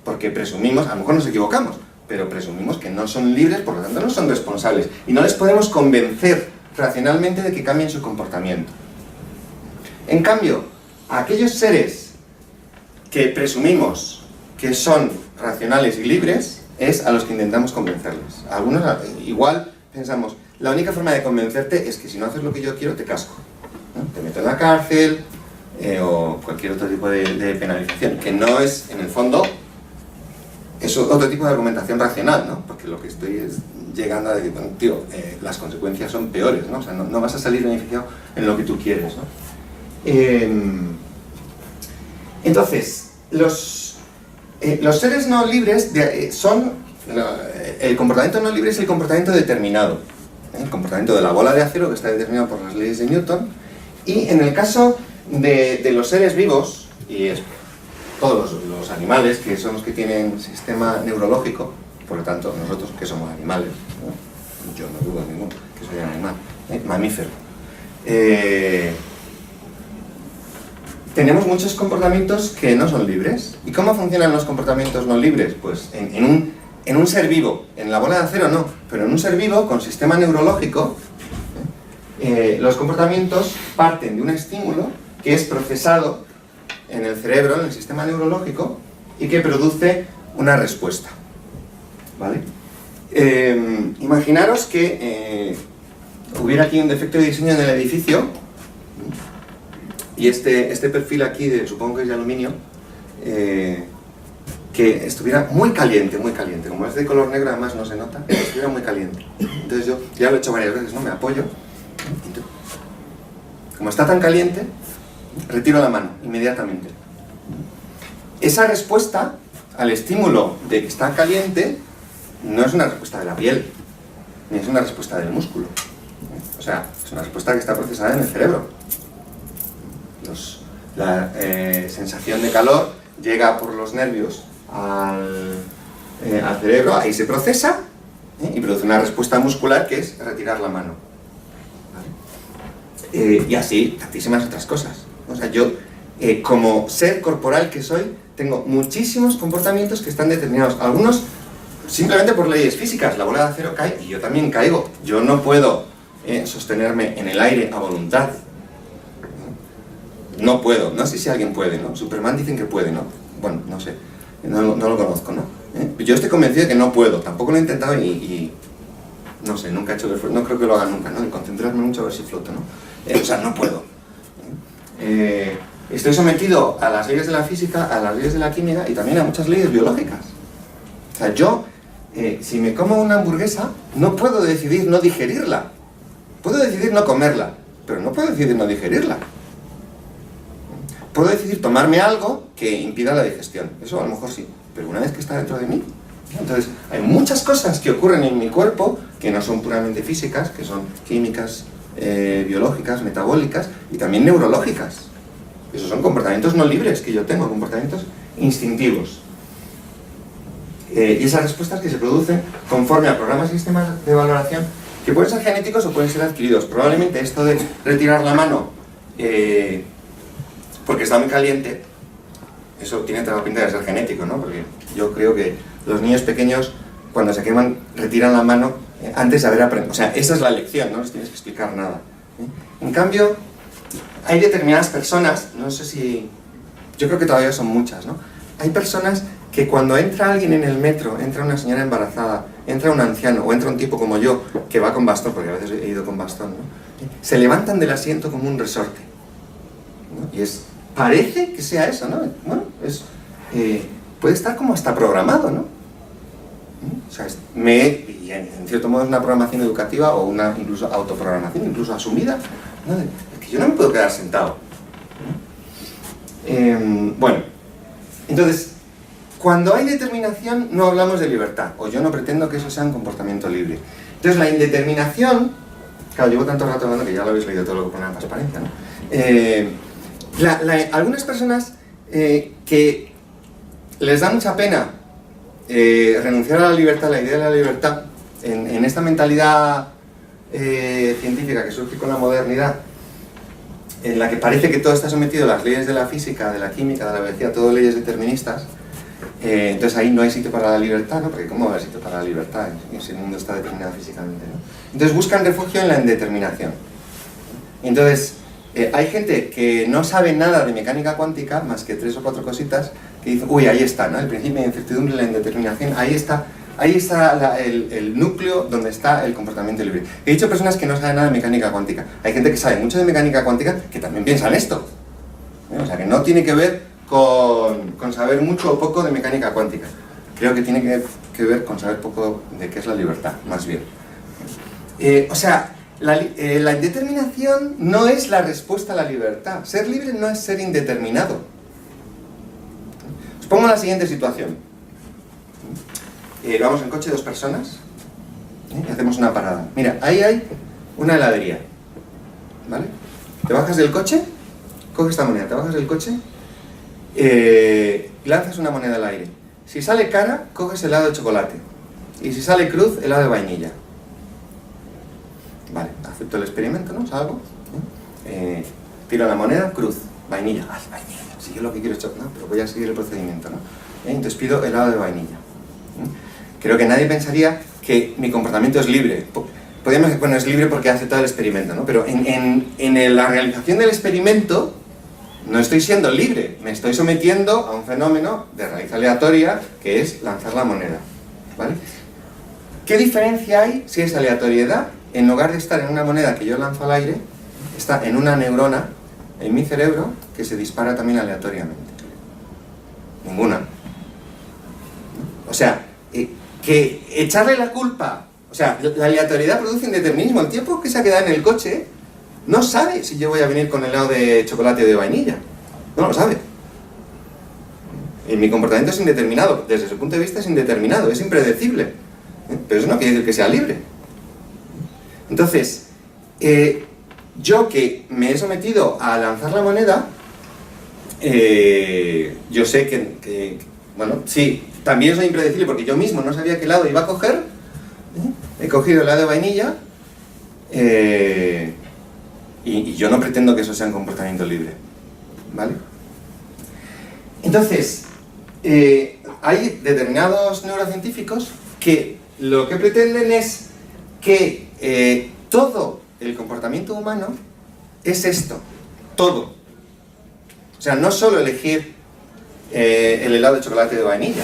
porque presumimos, a lo mejor nos equivocamos, pero presumimos que no son libres, por lo tanto no son responsables, y no les podemos convencer racionalmente de que cambien su comportamiento. En cambio, a aquellos seres que presumimos que son racionales y libres, es a los que intentamos convencerles. Algunos igual pensamos, la única forma de convencerte es que si no haces lo que yo quiero, te casco, ¿no? Te meto en la cárcel, o cualquier otro tipo de penalización, que no es, en el fondo, es otro tipo de argumentación racional, ¿no? Porque lo que estoy es llegando a decir, bueno, tío, las consecuencias son peores, ¿no? O sea, no vas a salir beneficiado en lo que tú quieres, ¿no? Entonces, los seres no libres el comportamiento no libre es el comportamiento determinado, el comportamiento de la bola de acero, que está determinado por las leyes de Newton, y en el caso de los seres vivos, y todos los animales, que son los que tienen sistema neurológico, por lo tanto nosotros que somos animales, ¿no? Yo no dudo ninguno que soy un animal, mamífero, tenemos muchos comportamientos que no son libres. ¿Y cómo funcionan los comportamientos no libres? Pues en un ser vivo, en la bola de acero no, pero en un ser vivo con sistema neurológico, los comportamientos parten de un estímulo que es procesado en el cerebro, en el sistema neurológico, y que produce una respuesta. ¿Vale? Imaginaros que hubiera aquí un defecto de diseño en el edificio, y este perfil aquí, supongo que es de aluminio, que estuviera muy caliente, como es de color negro además no se nota, estuviera muy caliente. Entonces yo ya lo he hecho varias veces, ¿no? Me apoyo, como está tan caliente, retiro la mano inmediatamente. Esa respuesta al estímulo de que está caliente no es una respuesta de la piel, ni es una respuesta del músculo. O sea, es una respuesta que está procesada en el cerebro. La sensación de calor llega por los nervios al cerebro, ahí se procesa y produce una respuesta muscular que es retirar la mano. ¿Vale? Y así, tantísimas otras cosas. O sea, yo, como ser corporal que soy, tengo muchísimos comportamientos que están determinados. Algunos simplemente por leyes físicas. La bola de acero cae y yo también caigo. Yo no puedo sostenerme en el aire a voluntad. No puedo, no sé si alguien puede, ¿no? Superman dicen que puede, ¿no? Bueno, no sé, no lo conozco, ¿no? Yo estoy convencido de que no puedo, tampoco lo he intentado y no sé, nunca he hecho el esfuerzo, no creo que lo haga nunca, ¿no? De concentrarme mucho a ver si floto, ¿no? O sea, no puedo. Estoy sometido a las leyes de la física, a las leyes de la química y también a muchas leyes biológicas. O sea, yo, si me como una hamburguesa, no puedo decidir no digerirla. Puedo decidir no comerla, pero no puedo decidir no digerirla. Puedo decidir tomarme algo que impida la digestión, eso a lo mejor sí, pero una vez que está dentro de mí. Entonces, hay muchas cosas que ocurren en mi cuerpo que no son puramente físicas, que son químicas, biológicas, metabólicas y también neurológicas. Esos son comportamientos no libres que yo tengo, comportamientos instintivos. Y esas respuestas que se producen conforme a programas y sistemas de valoración que pueden ser genéticos o pueden ser adquiridos. Probablemente esto de retirar la mano porque está muy caliente, eso tiene toda la pinta de ser genético, ¿no? Porque yo creo que los niños pequeños, cuando se queman, retiran la mano antes de haber aprendido. O sea, esa es la lección, no les tienes que explicar nada. En cambio, hay determinadas personas, no sé si... yo creo que todavía son muchas, ¿no? Hay personas que cuando entra alguien en el metro, entra una señora embarazada, entra un anciano o entra un tipo como yo, que va con bastón, porque a veces he ido con bastón, ¿no? Se levantan del asiento como un resorte, ¿no? Y parece que sea eso, ¿no? Bueno, puede estar como hasta programado, ¿no? O sea, y en cierto modo es una programación educativa o una incluso autoprogramación, incluso asumida, ¿no? Es que yo no me puedo quedar sentado. Bueno, entonces, cuando hay determinación no hablamos de libertad, o yo no pretendo que eso sea un comportamiento libre. Entonces la indeterminación, claro, llevo tanto rato hablando que ya lo habéis leído todo lo que pone en la transparencia, ¿no? Algunas personas que les da mucha pena renunciar a la libertad, la idea de la libertad, en esta mentalidad científica que surge con la modernidad, en la que parece que todo está sometido a las leyes de la física, de la química, de la biología, todo leyes deterministas, entonces ahí no hay sitio para la libertad, ¿no? Porque ¿cómo va a haber sitio para la libertad si el mundo está determinado físicamente, ¿no? Entonces buscan refugio en la indeterminación. Entonces, hay gente que no sabe nada de mecánica cuántica, más que 3 o 4 cositas, que dicen, uy, ahí está, ¿no? El principio de incertidumbre, la indeterminación, ahí está el núcleo donde está el comportamiento libre. He dicho personas que no saben nada de mecánica cuántica. Hay gente que sabe mucho de mecánica cuántica que también piensa en esto. O sea, que no tiene que ver con saber mucho o poco de mecánica cuántica. Creo que tiene que ver con saber poco de qué es la libertad, más bien. O sea, la indeterminación no es la respuesta a la libertad. Ser libre no es ser indeterminado. Os pongo la siguiente situación. Vamos en coche 2 personas y hacemos una parada. Mira, ahí hay una heladería, ¿vale? Te bajas del coche, coges esta moneda, te bajas del coche, lanzas una moneda al aire. Si sale cara, coges helado de chocolate. Y si sale cruz, helado de vainilla. Vale, acepto el experimento, ¿no? Salgo, tiro la moneda, cruz, vainilla. ¡Ay, vainilla! Si yo lo que quiero es chocolate, no, pero voy a seguir el procedimiento, ¿no? Entonces pido helado de vainilla. Creo que nadie pensaría que mi comportamiento es libre. Podríamos decir, bueno, es libre porque he aceptado el experimento, ¿no? Pero en la realización del experimento no estoy siendo libre, me estoy sometiendo a un fenómeno de raíz aleatoria que es lanzar la moneda, ¿vale? ¿Qué diferencia hay si es aleatoriedad? En lugar de estar en una moneda que yo lanzo al aire, está en una neurona en mi cerebro que se dispara también aleatoriamente. Ninguna. O sea, que echarle la culpa, o sea, la aleatoriedad produce indeterminismo. El tiempo que se ha quedado en el coche no sabe si yo voy a venir con helado de chocolate o de vainilla. No lo sabe. Y mi comportamiento es indeterminado. Desde su punto de vista es indeterminado, es impredecible. Pero eso no quiere decir que sea libre. Entonces, yo que me he sometido a lanzar la moneda, yo sé que bueno, sí, también soy impredecible porque yo mismo no sabía qué helado iba a coger. He cogido helado de vainilla y yo no pretendo que eso sea un comportamiento libre, ¿vale? Entonces, hay determinados neurocientíficos que lo que pretenden es que todo el comportamiento humano es esto, todo. O sea, no solo elegir el helado de chocolate de vainilla.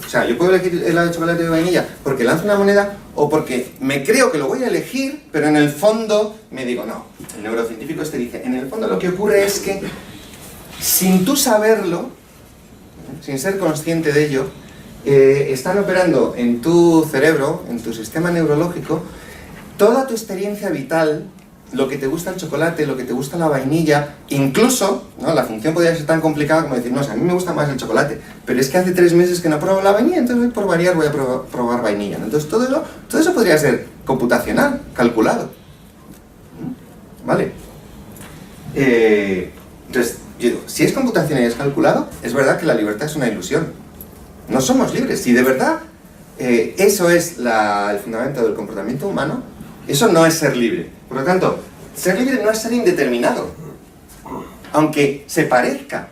O sea, yo puedo elegir helado de chocolate de vainilla porque lanzo una moneda o porque me creo que lo voy a elegir, pero en el fondo me digo, no, el neurocientífico este dice, en el fondo lo que ocurre es que sin tú saberlo, sin ser consciente de ello, están operando en tu cerebro, en tu sistema neurológico, toda tu experiencia vital, lo que te gusta el chocolate, lo que te gusta la vainilla, incluso, ¿no? La función podría ser tan complicada como decir, no, o sea, a mí me gusta más el chocolate, pero es que hace 3 meses que no pruebo la vainilla, entonces por variar voy a probar vainilla, ¿no? Entonces todo eso podría ser computacional, calculado. ¿vale? Entonces, yo digo, si es computación y es calculado, es verdad que la libertad es una ilusión. No somos libres. Si de verdad eso es el fundamento del comportamiento humano, eso no es ser libre. Por lo tanto, ser libre no es ser indeterminado, aunque se parezca,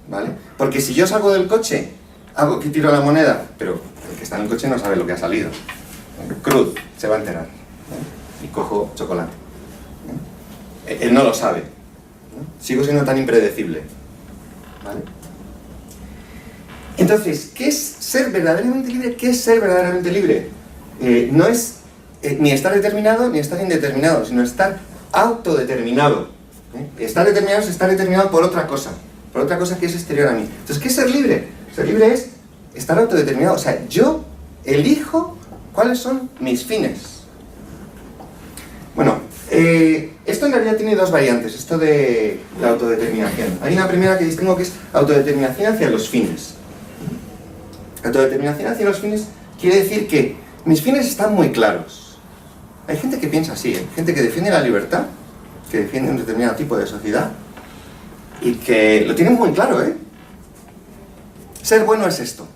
¿vale? Porque si yo salgo del coche, hago que tiro la moneda, pero el que está en el coche no sabe lo que ha salido. Cruz, se va a enterar, ¿eh? Y cojo chocolate. Él no lo sabe. Sigo siendo tan impredecible, ¿vale? Entonces, ¿qué es ser verdaderamente libre? ¿Qué es ser verdaderamente libre? No es ni estar determinado ni estar indeterminado, sino estar autodeterminado. Estar determinado es estar determinado por otra cosa que es exterior a mí. Entonces, ¿qué es ser libre? Ser libre es estar autodeterminado. O sea, yo elijo cuáles son mis fines. Bueno, esto en realidad tiene dos variantes, esto de la autodeterminación. Hay una primera que distingo que es autodeterminación hacia los fines. Autodeterminación hacia los fines quiere decir que mis fines están muy claros. Hay gente que piensa así, gente que defiende la libertad, que defiende un determinado tipo de sociedad y que lo tienen muy claro, ¿eh? Ser bueno es esto.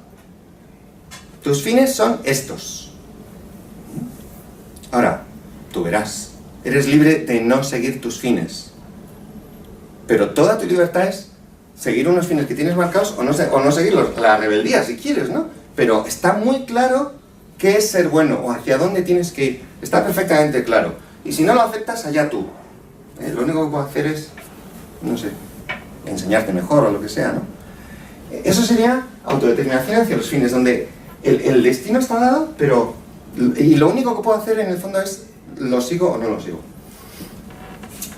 Tus fines son estos. Ahora, tú verás, eres libre de no seguir tus fines. Pero toda tu libertad es seguir unos fines que tienes marcados o no seguirlos. La rebeldía, si quieres, ¿no? Pero está muy claro qué es ser bueno o hacia dónde tienes que ir. Está perfectamente claro. Y si no lo aceptas, allá tú. Lo único que puedo hacer es, no sé, enseñarte mejor o lo que sea, ¿no? Eso sería autodeterminación hacia los fines, donde el destino está dado, pero... Y lo único que puedo hacer en el fondo es, ¿lo sigo o no lo sigo?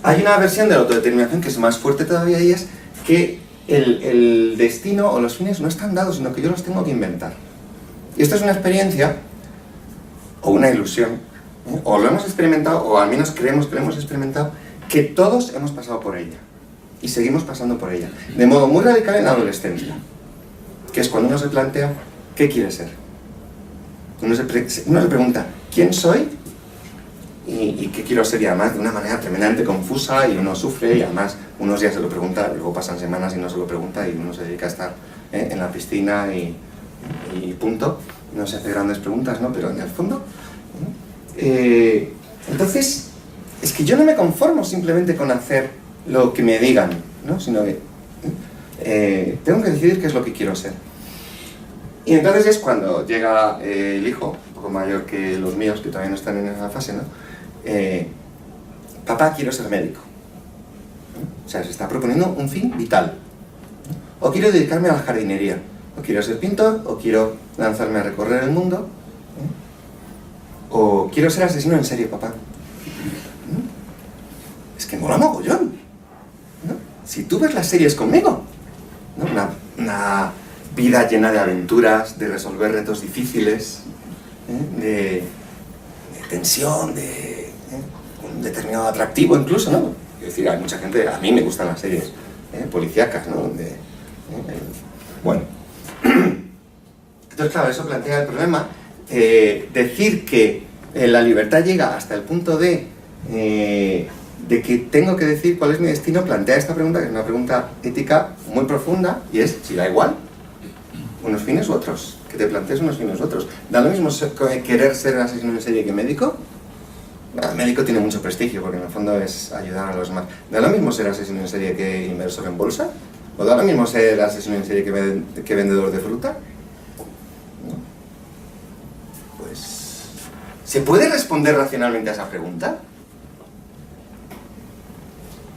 Hay una versión de la autodeterminación que es más fuerte todavía y es que el destino o los fines no están dados, sino que yo los tengo que inventar. Y esto es una experiencia, o una ilusión, o lo hemos experimentado, o al menos creemos que lo hemos experimentado, que todos hemos pasado por ella. Y seguimos pasando por ella. De modo muy radical en la adolescencia. Que es cuando uno se plantea, ¿qué quiere ser? Uno se pregunta, ¿quién soy? Y qué quiero ser, y además de una manera tremendamente confusa, y uno sufre, y además unos días se lo pregunta, luego pasan semanas y no se lo pregunta, y uno se dedica a estar en la piscina y punto. No se hace grandes preguntas, ¿no? Pero en el fondo... entonces, es que yo no me conformo simplemente con hacer lo que me digan, ¿no? Sino que tengo que decidir qué es lo que quiero ser. Y entonces es cuando llega el hijo, un poco mayor que los míos, que todavía no están en esa fase, ¿no? Papá, quiero ser médico. O sea, se está proponiendo un fin vital. O quiero dedicarme a la jardinería. O quiero ser pintor, o quiero lanzarme a recorrer el mundo. O quiero ser asesino en serie, papá. Es que mola mogollón, ¿no? Si tú ves las series conmigo, ¿no? Una vida llena de aventuras, de resolver retos difíciles, de tensión, de un determinado atractivo incluso, ¿no? Es decir, hay mucha gente, a mí me gustan las series policíacas, ¿no? Bueno. Entonces, claro, eso plantea el problema. Decir que la libertad llega hasta el punto de que tengo que decir cuál es mi destino, plantea esta pregunta, que es una pregunta ética muy profunda, y es si da igual unos fines u otros, que te plantees unos fines u otros. ¿Da lo mismo querer ser asesino en serie que médico? El médico tiene mucho prestigio, porque en el fondo es ayudar a los demás. ¿Da lo mismo ser asesino en serie que inversor en bolsa? ¿O da lo mismo ser asesino en serie que vendedor de fruta? Pues... ¿se puede responder racionalmente a esa pregunta?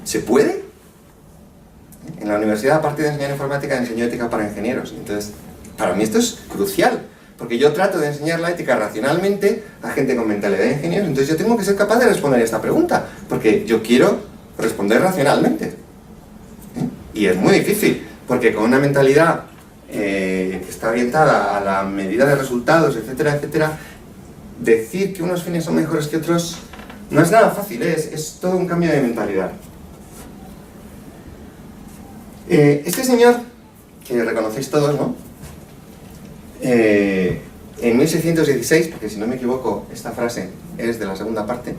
¿Se puede? En la universidad, aparte de enseñar informática, enseño ética para ingenieros. Entonces, para mí esto es crucial, porque yo trato de enseñar la ética racionalmente a gente con mentalidad de ingenieros. Entonces yo tengo que ser capaz de responder a esta pregunta, porque yo quiero responder racionalmente. Y es muy difícil, porque con una mentalidad que está orientada a la medida de resultados, etcétera, etcétera, decir que unos fines son mejores que otros no es nada fácil, es todo un cambio de mentalidad. Este señor, que reconocéis todos, ¿no? En 1616, porque si no me equivoco, esta frase es de la segunda parte,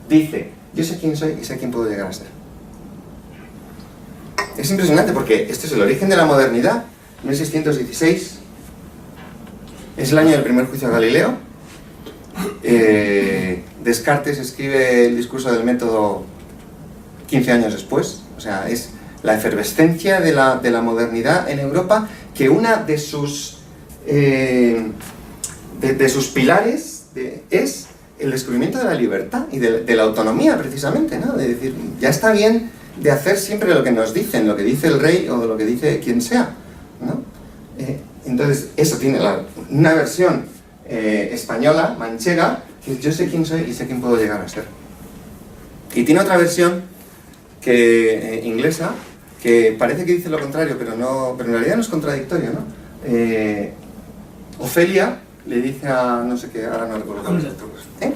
dice, yo sé quién soy y sé quién puedo llegar a ser. Es impresionante porque esto es el origen de la modernidad, 1616, es el año del primer juicio a Galileo. Descartes escribe el discurso del método 15 años después, o sea, es la efervescencia de la modernidad en Europa, que una de sus pilares es el descubrimiento de la libertad y de la autonomía, precisamente, ¿no? De decir, ya está bien de hacer siempre lo que nos dicen, lo que dice el rey o lo que dice quien sea, ¿no? Entonces, eso tiene una versión española, manchega, que es yo sé quién soy y sé quién puedo llegar a ser. Y tiene otra versión inglesa, que parece que dice lo contrario, pero en realidad no es contradictorio, ¿no? Ofelia le dice a no sé qué, ahora no recuerdo cuál es. ¿Eh?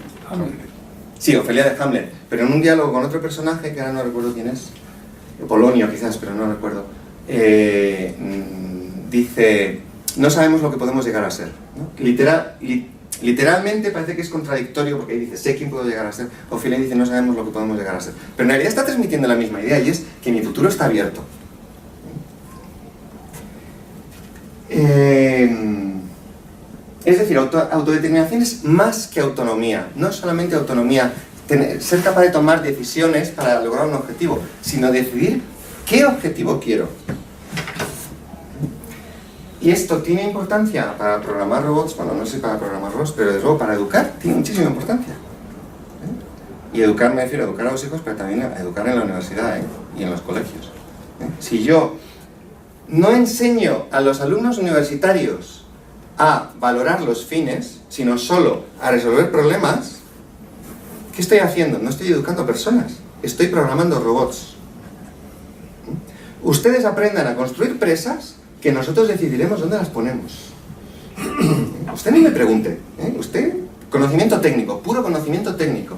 Sí, Ofelia de Hamlet, pero en un diálogo con otro personaje que ahora no recuerdo quién es, Polonio quizás, pero no recuerdo, dice, no sabemos lo que podemos llegar a ser, ¿no? Literalmente parece que es contradictorio porque ahí dice, sé quién puedo llegar a ser. Ofelia dice, no sabemos lo que podemos llegar a ser. Pero en realidad está transmitiendo la misma idea y es que mi futuro está abierto. Es decir, autodeterminación es más que autonomía. No solamente autonomía, ser capaz de tomar decisiones para lograr un objetivo, sino decidir qué objetivo quiero. Y esto tiene importancia para programar robots, bueno, no sé para programar robots, pero desde luego para educar tiene muchísima importancia. Y educar, me refiero a educar a los hijos, pero también a educar en la universidad y en los colegios. Si yo no enseño a los alumnos universitarios a valorar los fines, sino solo a resolver problemas, ¿qué estoy haciendo? No estoy educando a personas, estoy programando robots. Ustedes aprendan a construir presas que nosotros decidiremos dónde las ponemos. Usted ni me pregunte, usted, conocimiento técnico, puro conocimiento técnico.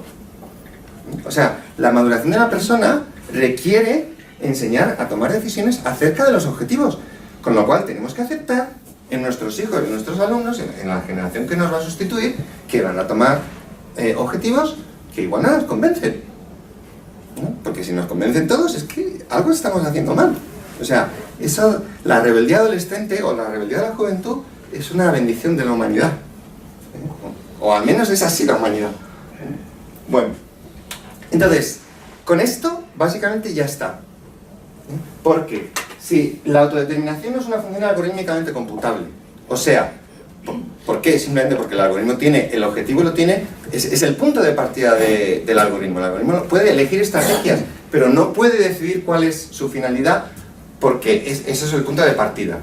O sea, la maduración de la persona requiere enseñar a tomar decisiones acerca de los objetivos, con lo cual tenemos que aceptar en nuestros hijos, en nuestros alumnos, en la generación que nos va a sustituir, que van a tomar objetivos que igual no nos convencen, ¿no? Porque si nos convencen todos es que algo estamos haciendo mal. O sea, eso, la rebeldía adolescente o la rebeldía de la juventud es una bendición de la humanidad. O al menos es así la humanidad. Bueno, entonces, con esto básicamente ya está. Porque si la autodeterminación no es una función algorítmicamente computable, o sea, ¿por qué? Simplemente porque el algoritmo tiene el objetivo y lo tiene, es el punto de partida del algoritmo. El algoritmo puede elegir estrategias, pero no puede decidir cuál es su finalidad, porque ese es el punto de partida.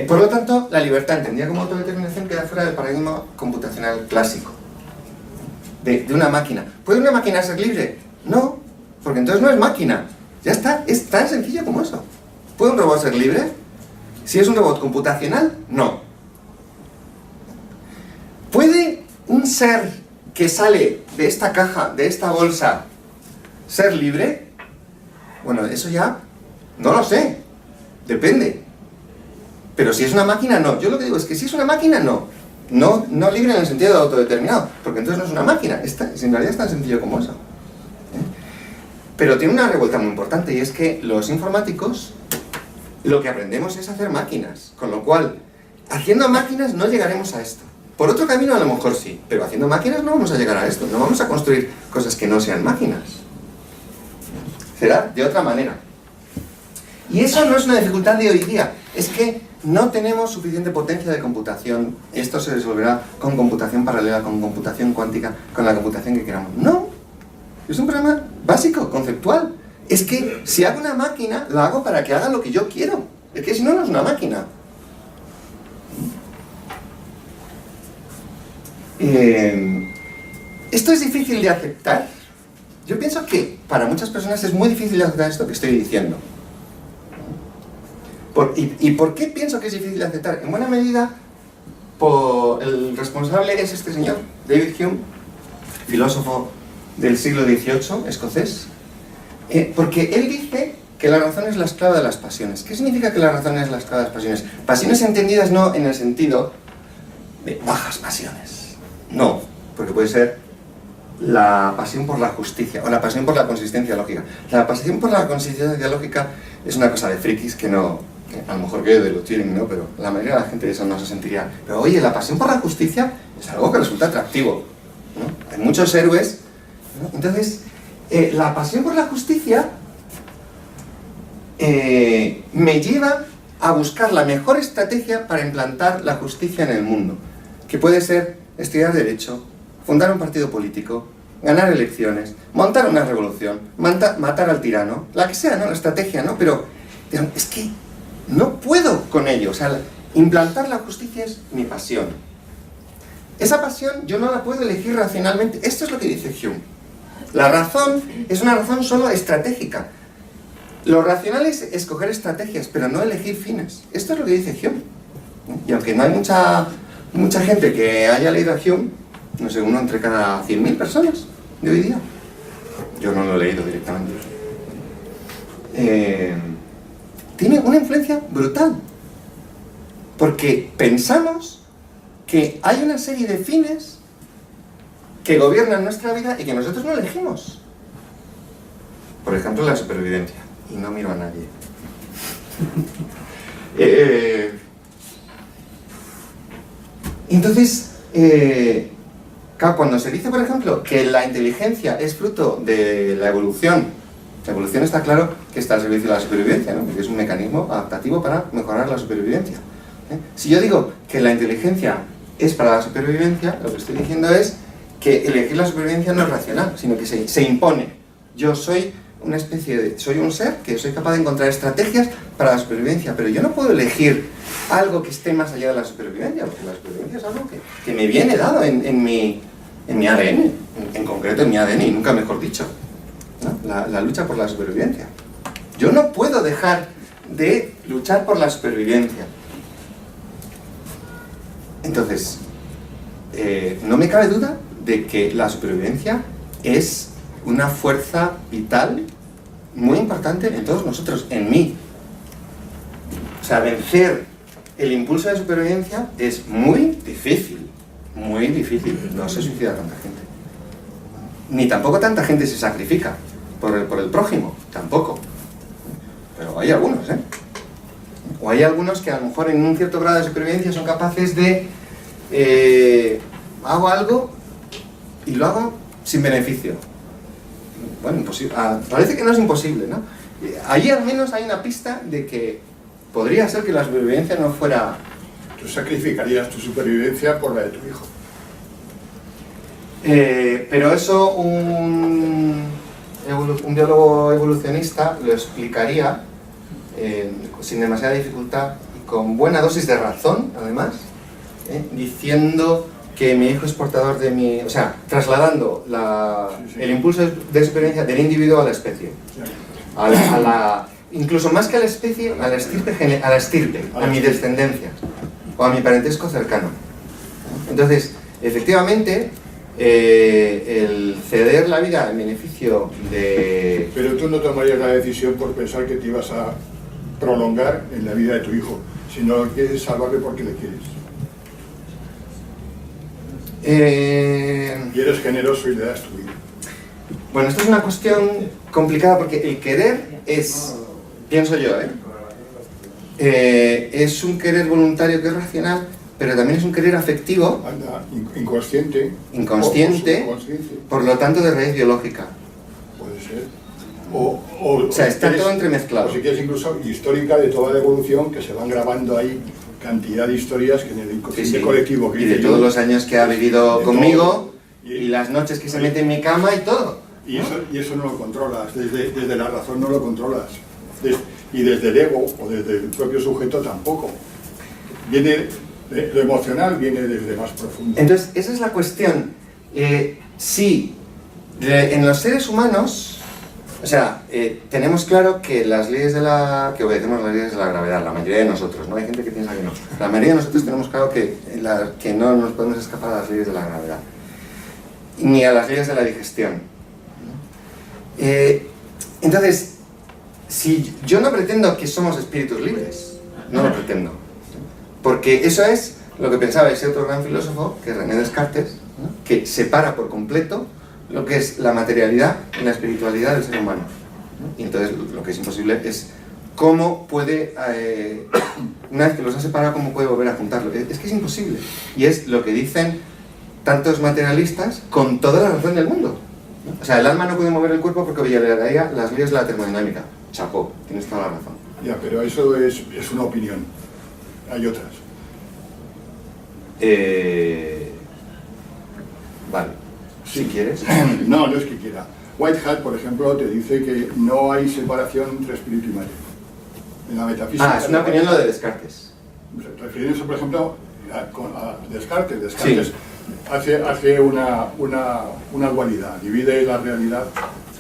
Por lo tanto, la libertad entendida como autodeterminación queda fuera del paradigma computacional clásico de una máquina. ¿Puede una máquina ser libre? No, porque entonces no es máquina. Ya está, es tan sencillo como eso. ¿Puede un robot ser libre? Si es un robot computacional, no. ¿Puede un ser que sale de esta caja, de esta bolsa, ser libre? Bueno, eso ya no lo sé. Depende. Pero si es una máquina, no. Yo lo que digo es que si es una máquina, no. No libre en el sentido de autodeterminado, porque entonces no es una máquina. En realidad es tan sencillo como eso. Pero tiene una revuelta muy importante, y es que los informáticos lo que aprendemos es hacer máquinas, con lo cual, haciendo máquinas no llegaremos a esto. Por otro camino a lo mejor sí, pero haciendo máquinas no vamos a llegar a esto, no vamos a construir cosas que no sean máquinas. Será de otra manera. Y eso no es una dificultad de hoy día, es que no tenemos suficiente potencia de computación. Esto se resolverá con computación paralela, con computación cuántica, con la computación que queramos. No, es un problema básico, conceptual. Es que si hago una máquina, la hago para que haga lo que yo quiero. Es que si no, no es una máquina. Esto es difícil de aceptar. Yo pienso que para muchas personas es muy difícil de aceptar esto que estoy diciendo. ¿Y por qué pienso que es difícil de aceptar? En buena medida, el responsable es este señor, David Hume, filósofo del siglo XVIII, escocés, porque él dice que la razón es la esclava de las pasiones. ¿Qué significa que la razón es la esclava de las pasiones? Pasiones entendidas no en el sentido de bajas pasiones. No, porque puede ser la pasión por la justicia, o la pasión por la consistencia lógica. La pasión por la consistencia lógica es una cosa de frikis que no, que a lo mejor que de los Turing, ¿no? Pero la mayoría de la gente de eso no se sentiría. Pero oye, la pasión por la justicia es algo que resulta atractivo, ¿no? Hay muchos héroes, ¿no? Entonces, la pasión por la justicia me lleva a buscar la mejor estrategia para implantar la justicia en el mundo, que puede ser estudiar derecho, fundar un partido político, ganar elecciones, montar una revolución, matar al tirano, la que sea, ¿no? La estrategia, ¿no? Pero es que no puedo con ello. O sea, implantar la justicia es mi pasión. Esa pasión yo no la puedo elegir racionalmente. Esto es lo que dice Hume. La razón es una razón solo estratégica. Lo racional es escoger estrategias, pero no elegir fines. Esto es lo que dice Hume. Y aunque no hay mucha gente que haya leído a Hume, no sé, uno entre cada 100.000 personas de hoy día. Yo no lo he leído directamente. Tiene una influencia brutal. Porque pensamos que hay una serie de fines que gobiernan nuestra vida y que nosotros no elegimos. Por ejemplo, la supervivencia. Y no miro a nadie. Entonces, claro, cuando se dice, por ejemplo, que la inteligencia es fruto de la evolución está claro que está al servicio de la supervivencia, ¿no? Porque es un mecanismo adaptativo para mejorar la supervivencia. Si yo digo que la inteligencia es para la supervivencia, lo que estoy diciendo es que elegir la supervivencia no es racional, sino que se impone. Yo soy una especie de... soy un ser que soy capaz de encontrar estrategias para la supervivencia, pero yo no puedo elegir algo que esté más allá de la supervivencia, porque la supervivencia es algo que me viene dado en mi ADN, en concreto en mi ADN, y nunca mejor dicho, ¿no? La lucha por la supervivencia. Yo no puedo dejar de luchar por la supervivencia. Entonces, no me cabe duda de que la supervivencia es una fuerza vital muy importante en todos nosotros, en mí. O sea, vencer el impulso de supervivencia es muy difícil, muy difícil. No se suicida tanta gente. Ni tampoco tanta gente se sacrifica por el prójimo, tampoco. Pero hay algunos, ¿eh? O hay algunos que a lo mejor en un cierto grado de supervivencia son capaces de hago algo y lo hago sin beneficio. Bueno, imposible. Parece que no es imposible, ¿no? Allí al menos hay una pista de que podría ser que la supervivencia no fuera... Tú sacrificarías tu supervivencia por la de tu hijo. Pero eso un biólogo evolucionista lo explicaría sin demasiada dificultad y con buena dosis de razón, además, diciendo que mi hijo es portador de mi... O sea, trasladando el impulso de supervivencia del individuo a la especie. Incluso más que a la especie, a la estirpe, a mi descendencia, o a mi parentesco cercano. Entonces, efectivamente, el ceder la vida en beneficio de... Pero tú no tomarías la decisión por pensar que te ibas a prolongar en la vida de tu hijo, sino que quieres salvarle porque le quieres. Y eres generoso y le das tu vida. Bueno, esto es una cuestión complicada porque el querer es, pienso yo, es un querer voluntario que es racional, pero también es un querer afectivo, Inconsciente, por lo tanto de raíz biológica. puede ser. O sea, está todo entremezclado. O si quieres incluso histórica de toda la evolución, que se van grabando ahí cantidad de historias que en el inconsciente colectivo que y de todos los años que ha vivido conmigo y las noches que se mete en mi cama y todo. Y eso no lo controlas, desde la razón no lo controlas. Y desde el ego o desde el propio sujeto tampoco. Lo emocional viene desde más profundo. Entonces, esa es la cuestión. Sí, en los seres humanos, o sea, tenemos claro que que obedecemos las leyes de la gravedad, la mayoría de nosotros, ¿no? Hay gente que piensa que no. La mayoría de nosotros tenemos claro que no nos podemos escapar a las leyes de la gravedad, ni a las leyes de la digestión. Entonces, si yo no pretendo que somos espíritus libres, no lo pretendo. Porque eso es lo que pensaba ese otro gran filósofo, que es René Descartes, ¿no? Que separa por completo lo que es la materialidad y la espiritualidad del ser humano, ¿no? Y entonces lo que es imposible es cómo puede, una vez que los ha separado, cómo puede volver a juntarlo. Es que es imposible. Y es lo que dicen tantos materialistas con toda la razón del mundo, ¿no? O sea, el alma no puede mover el cuerpo porque violaría las leyes de la termodinámica. Chapó, tienes toda la razón. Ya, pero eso es una opinión. Hay otras. Vale, Sí. si quieres. No, no es que quiera. Whitehead, por ejemplo, te dice que no hay separación entre espíritu y materia. En la metafísica... Es una opinión lo de Descartes. Refiriéndose, por ejemplo, a Descartes. Descartes hace una dualidad, divide la realidad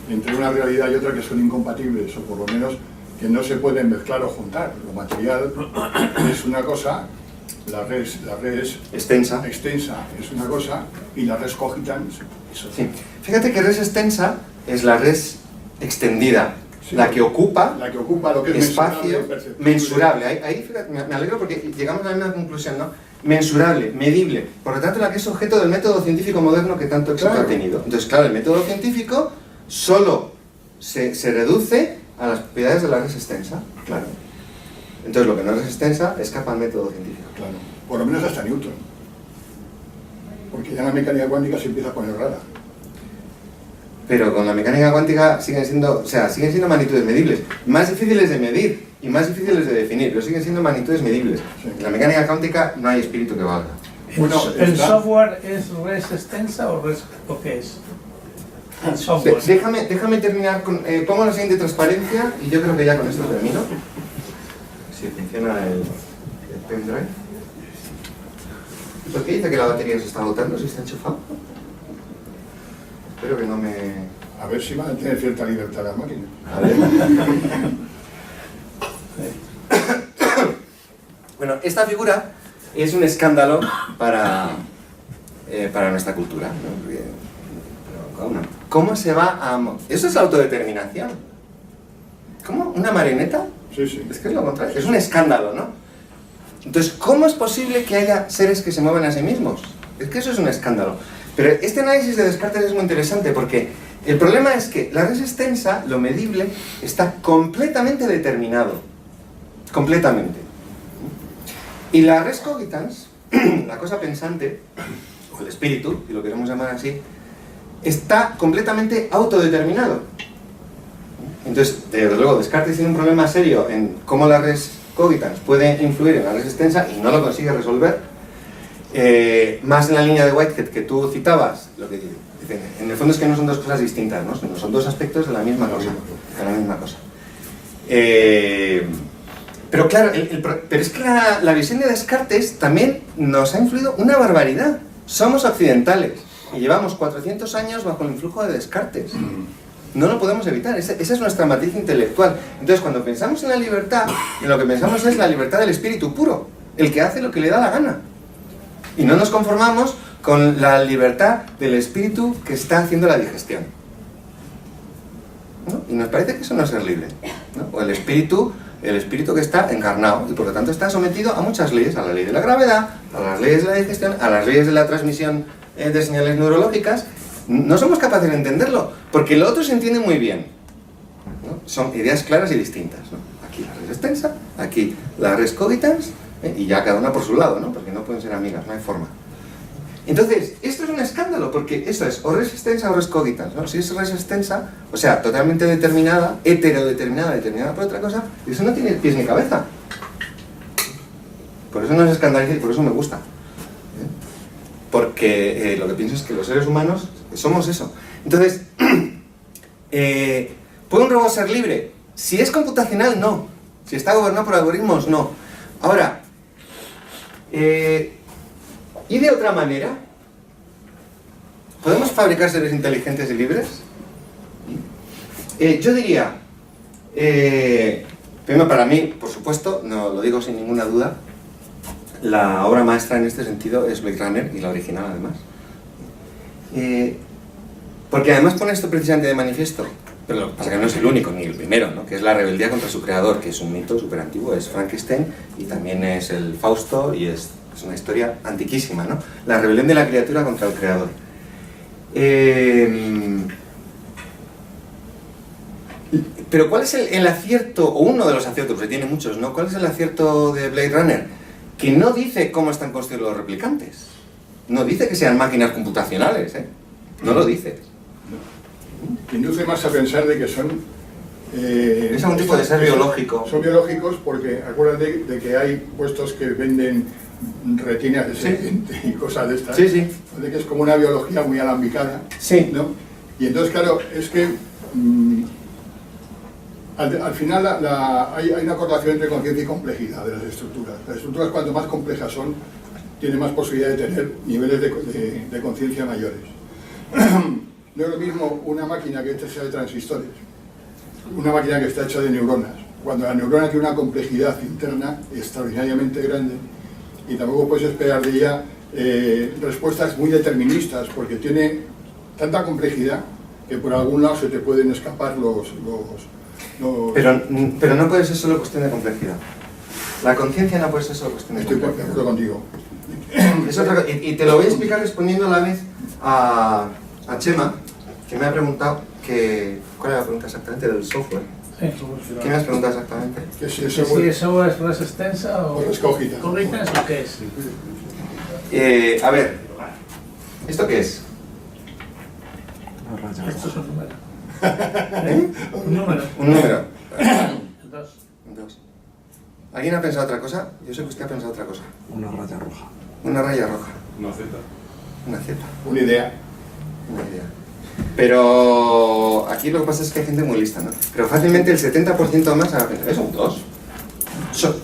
entre una realidad y otra que son incompatibles, o por lo menos que no se pueden mezclar o juntar. Lo material es una cosa, la res Extensa. es una cosa, y la res cogitans es otra. Sí. Fíjate que res extensa es la res extendida, Sí. la que ocupa lo que es espacio mensurable. Ahí fíjate, me alegro porque llegamos a la misma conclusión, ¿no? Mensurable, medible, por lo tanto la que es objeto del método científico moderno que tanto éxito ha tenido. Entonces, claro, el método científico solo se reduce a las propiedades de la res extensa, claro. Entonces lo que no es res extensa escapa al método científico. Claro, por lo menos hasta Newton. Porque ya la mecánica cuántica se empieza a poner rara. Pero con la mecánica cuántica siguen siendo magnitudes medibles, más difíciles de medir y más difíciles de definir, pero siguen siendo magnitudes medibles. Sí. En la mecánica cuántica no hay espíritu que valga. Bueno, ¿El está- software es res extensa o qué es? El software. Déjame terminar con... pongo la siguiente transparencia y yo creo que ya con esto termino. Si funciona el pendrive. ¿Por qué dice que la batería se está agotando si está enchufado? Espero que no me... A ver si van a tener cierta libertad las máquinas. A ver. Bueno, esta figura es un escándalo para nuestra cultura, ¿no? Porque, ¿cómo se va a...? Eso es la autodeterminación. ¿Cómo? ¿Una marioneta? Sí, sí. Es que es lo contrario. Es un escándalo, ¿no? Entonces, ¿cómo es posible que haya seres que se mueven a sí mismos? Es que eso es un escándalo. Pero este análisis de Descartes es muy interesante porque el problema es que la res extensa, lo medible, está completamente determinado. Completamente. Y la res cogitans, la cosa pensante, o el espíritu, si lo queremos llamar así, está completamente autodeterminado. Entonces, desde luego, Descartes tiene un problema serio en cómo la res cogitans puede influir en la res extensa y no lo consigue resolver. Más en la línea de Whitehead que tú citabas, lo que dicen, en el fondo es que no son dos cosas distintas, ¿no? Son dos aspectos de la misma cosa. Pero claro, pero es que la visión de Descartes también nos ha influido una barbaridad. Somos occidentales y llevamos 400 años bajo el influjo de Descartes. No lo podemos evitar, esa es nuestra matriz intelectual. Entonces, cuando pensamos en la libertad, en lo que pensamos es la libertad del espíritu puro, el que hace lo que le da la gana. Y no nos conformamos con la libertad del espíritu que está haciendo la digestión, ¿no? Y nos parece que eso no es ser libre, ¿no? O el espíritu que está encarnado y por lo tanto está sometido a muchas leyes, a la ley de la gravedad, a las leyes de la digestión, a las leyes de la transmisión de señales neurológicas. No somos capaces de entenderlo, porque lo otro se entiende muy bien, ¿no? Son ideas claras y distintas, ¿no? Aquí la res extensa, aquí la res cogitans, y ya cada una por su lado, ¿no? Porque no pueden ser amigas, no hay forma. Entonces, esto es un escándalo, porque eso es o res extensa o res cogitans, ¿no? Si es res extensa, o sea, totalmente determinada, heterodeterminada, determinada por otra cosa, eso no tiene pies ni cabeza. Por eso no es escandaliza y por eso me gusta. Porque lo que pienso es que los seres humanos somos eso. Entonces, ¿puede un robot ser libre? Si es computacional, no. Si está gobernado por algoritmos, no. Ahora, ¿y de otra manera? ¿Podemos fabricar seres inteligentes y libres? Yo diría, primero para mí, por supuesto, no lo digo sin ninguna duda, la obra maestra en este sentido es Blade Runner, y la original además. Porque además pone esto precisamente de manifiesto, pero lo que pasa es que no es el único, ni el primero, ¿no? Que es la rebeldía contra su creador, que es un mito súper antiguo, es Frankenstein, y también es el Fausto, y es una historia antiquísima, ¿no? La rebelión de la criatura contra el creador. Pero ¿cuál es el acierto, o uno de los aciertos, porque tiene muchos, ¿no? ¿Cuál es el acierto de Blade Runner? Que no dice cómo están construidos los replicantes. No dice que sean máquinas computacionales, ¿eh? No lo dice. Induce más a pensar de que son... es un tipo de ser biológico. Son biológicos porque acuérdate de que hay puestos que venden retinas de serpiente y cosas de estas. Sí, sí. De que es como una biología muy alambicada. Sí. ¿No? Y entonces, claro, es que al final hay una correlación entre conciencia y complejidad de las estructuras. Las estructuras, cuanto más complejas son, tienen más posibilidad de tener niveles de conciencia mayores. No es lo mismo una máquina que está hecha de transistores, una máquina que está hecha de neuronas. Cuando la neurona tiene una complejidad interna extraordinariamente grande, y tampoco puedes esperar de ella respuestas muy deterministas, porque tiene tanta complejidad que por algún lado se te pueden escapar los... Pero no puede ser solo cuestión de complejidad. La conciencia no puede ser solo cuestión de Estoy de complejidad. acuerdo contigo. Es otra cosa. Y te lo voy a explicar respondiendo a la vez a Chema, que me ha preguntado ¿cuál era la pregunta exactamente? Del software. Sí. ¿Qué me has preguntado exactamente? Que si Que eso si eso es res extensa o o es cogita. cognitas o qué es. A ver, ¿esto qué es? Esto es un número. Un número. Un número. El 2. Dos. ¿Alguien ha pensado otra cosa? Yo sé que usted ha pensado otra cosa. Una raya roja. Una raya roja. Una Z. Una Z. Una idea. Una idea. Pero aquí lo que pasa es que hay gente muy lista, ¿no? Pero fácilmente el 70% más ha pensado, es un 2.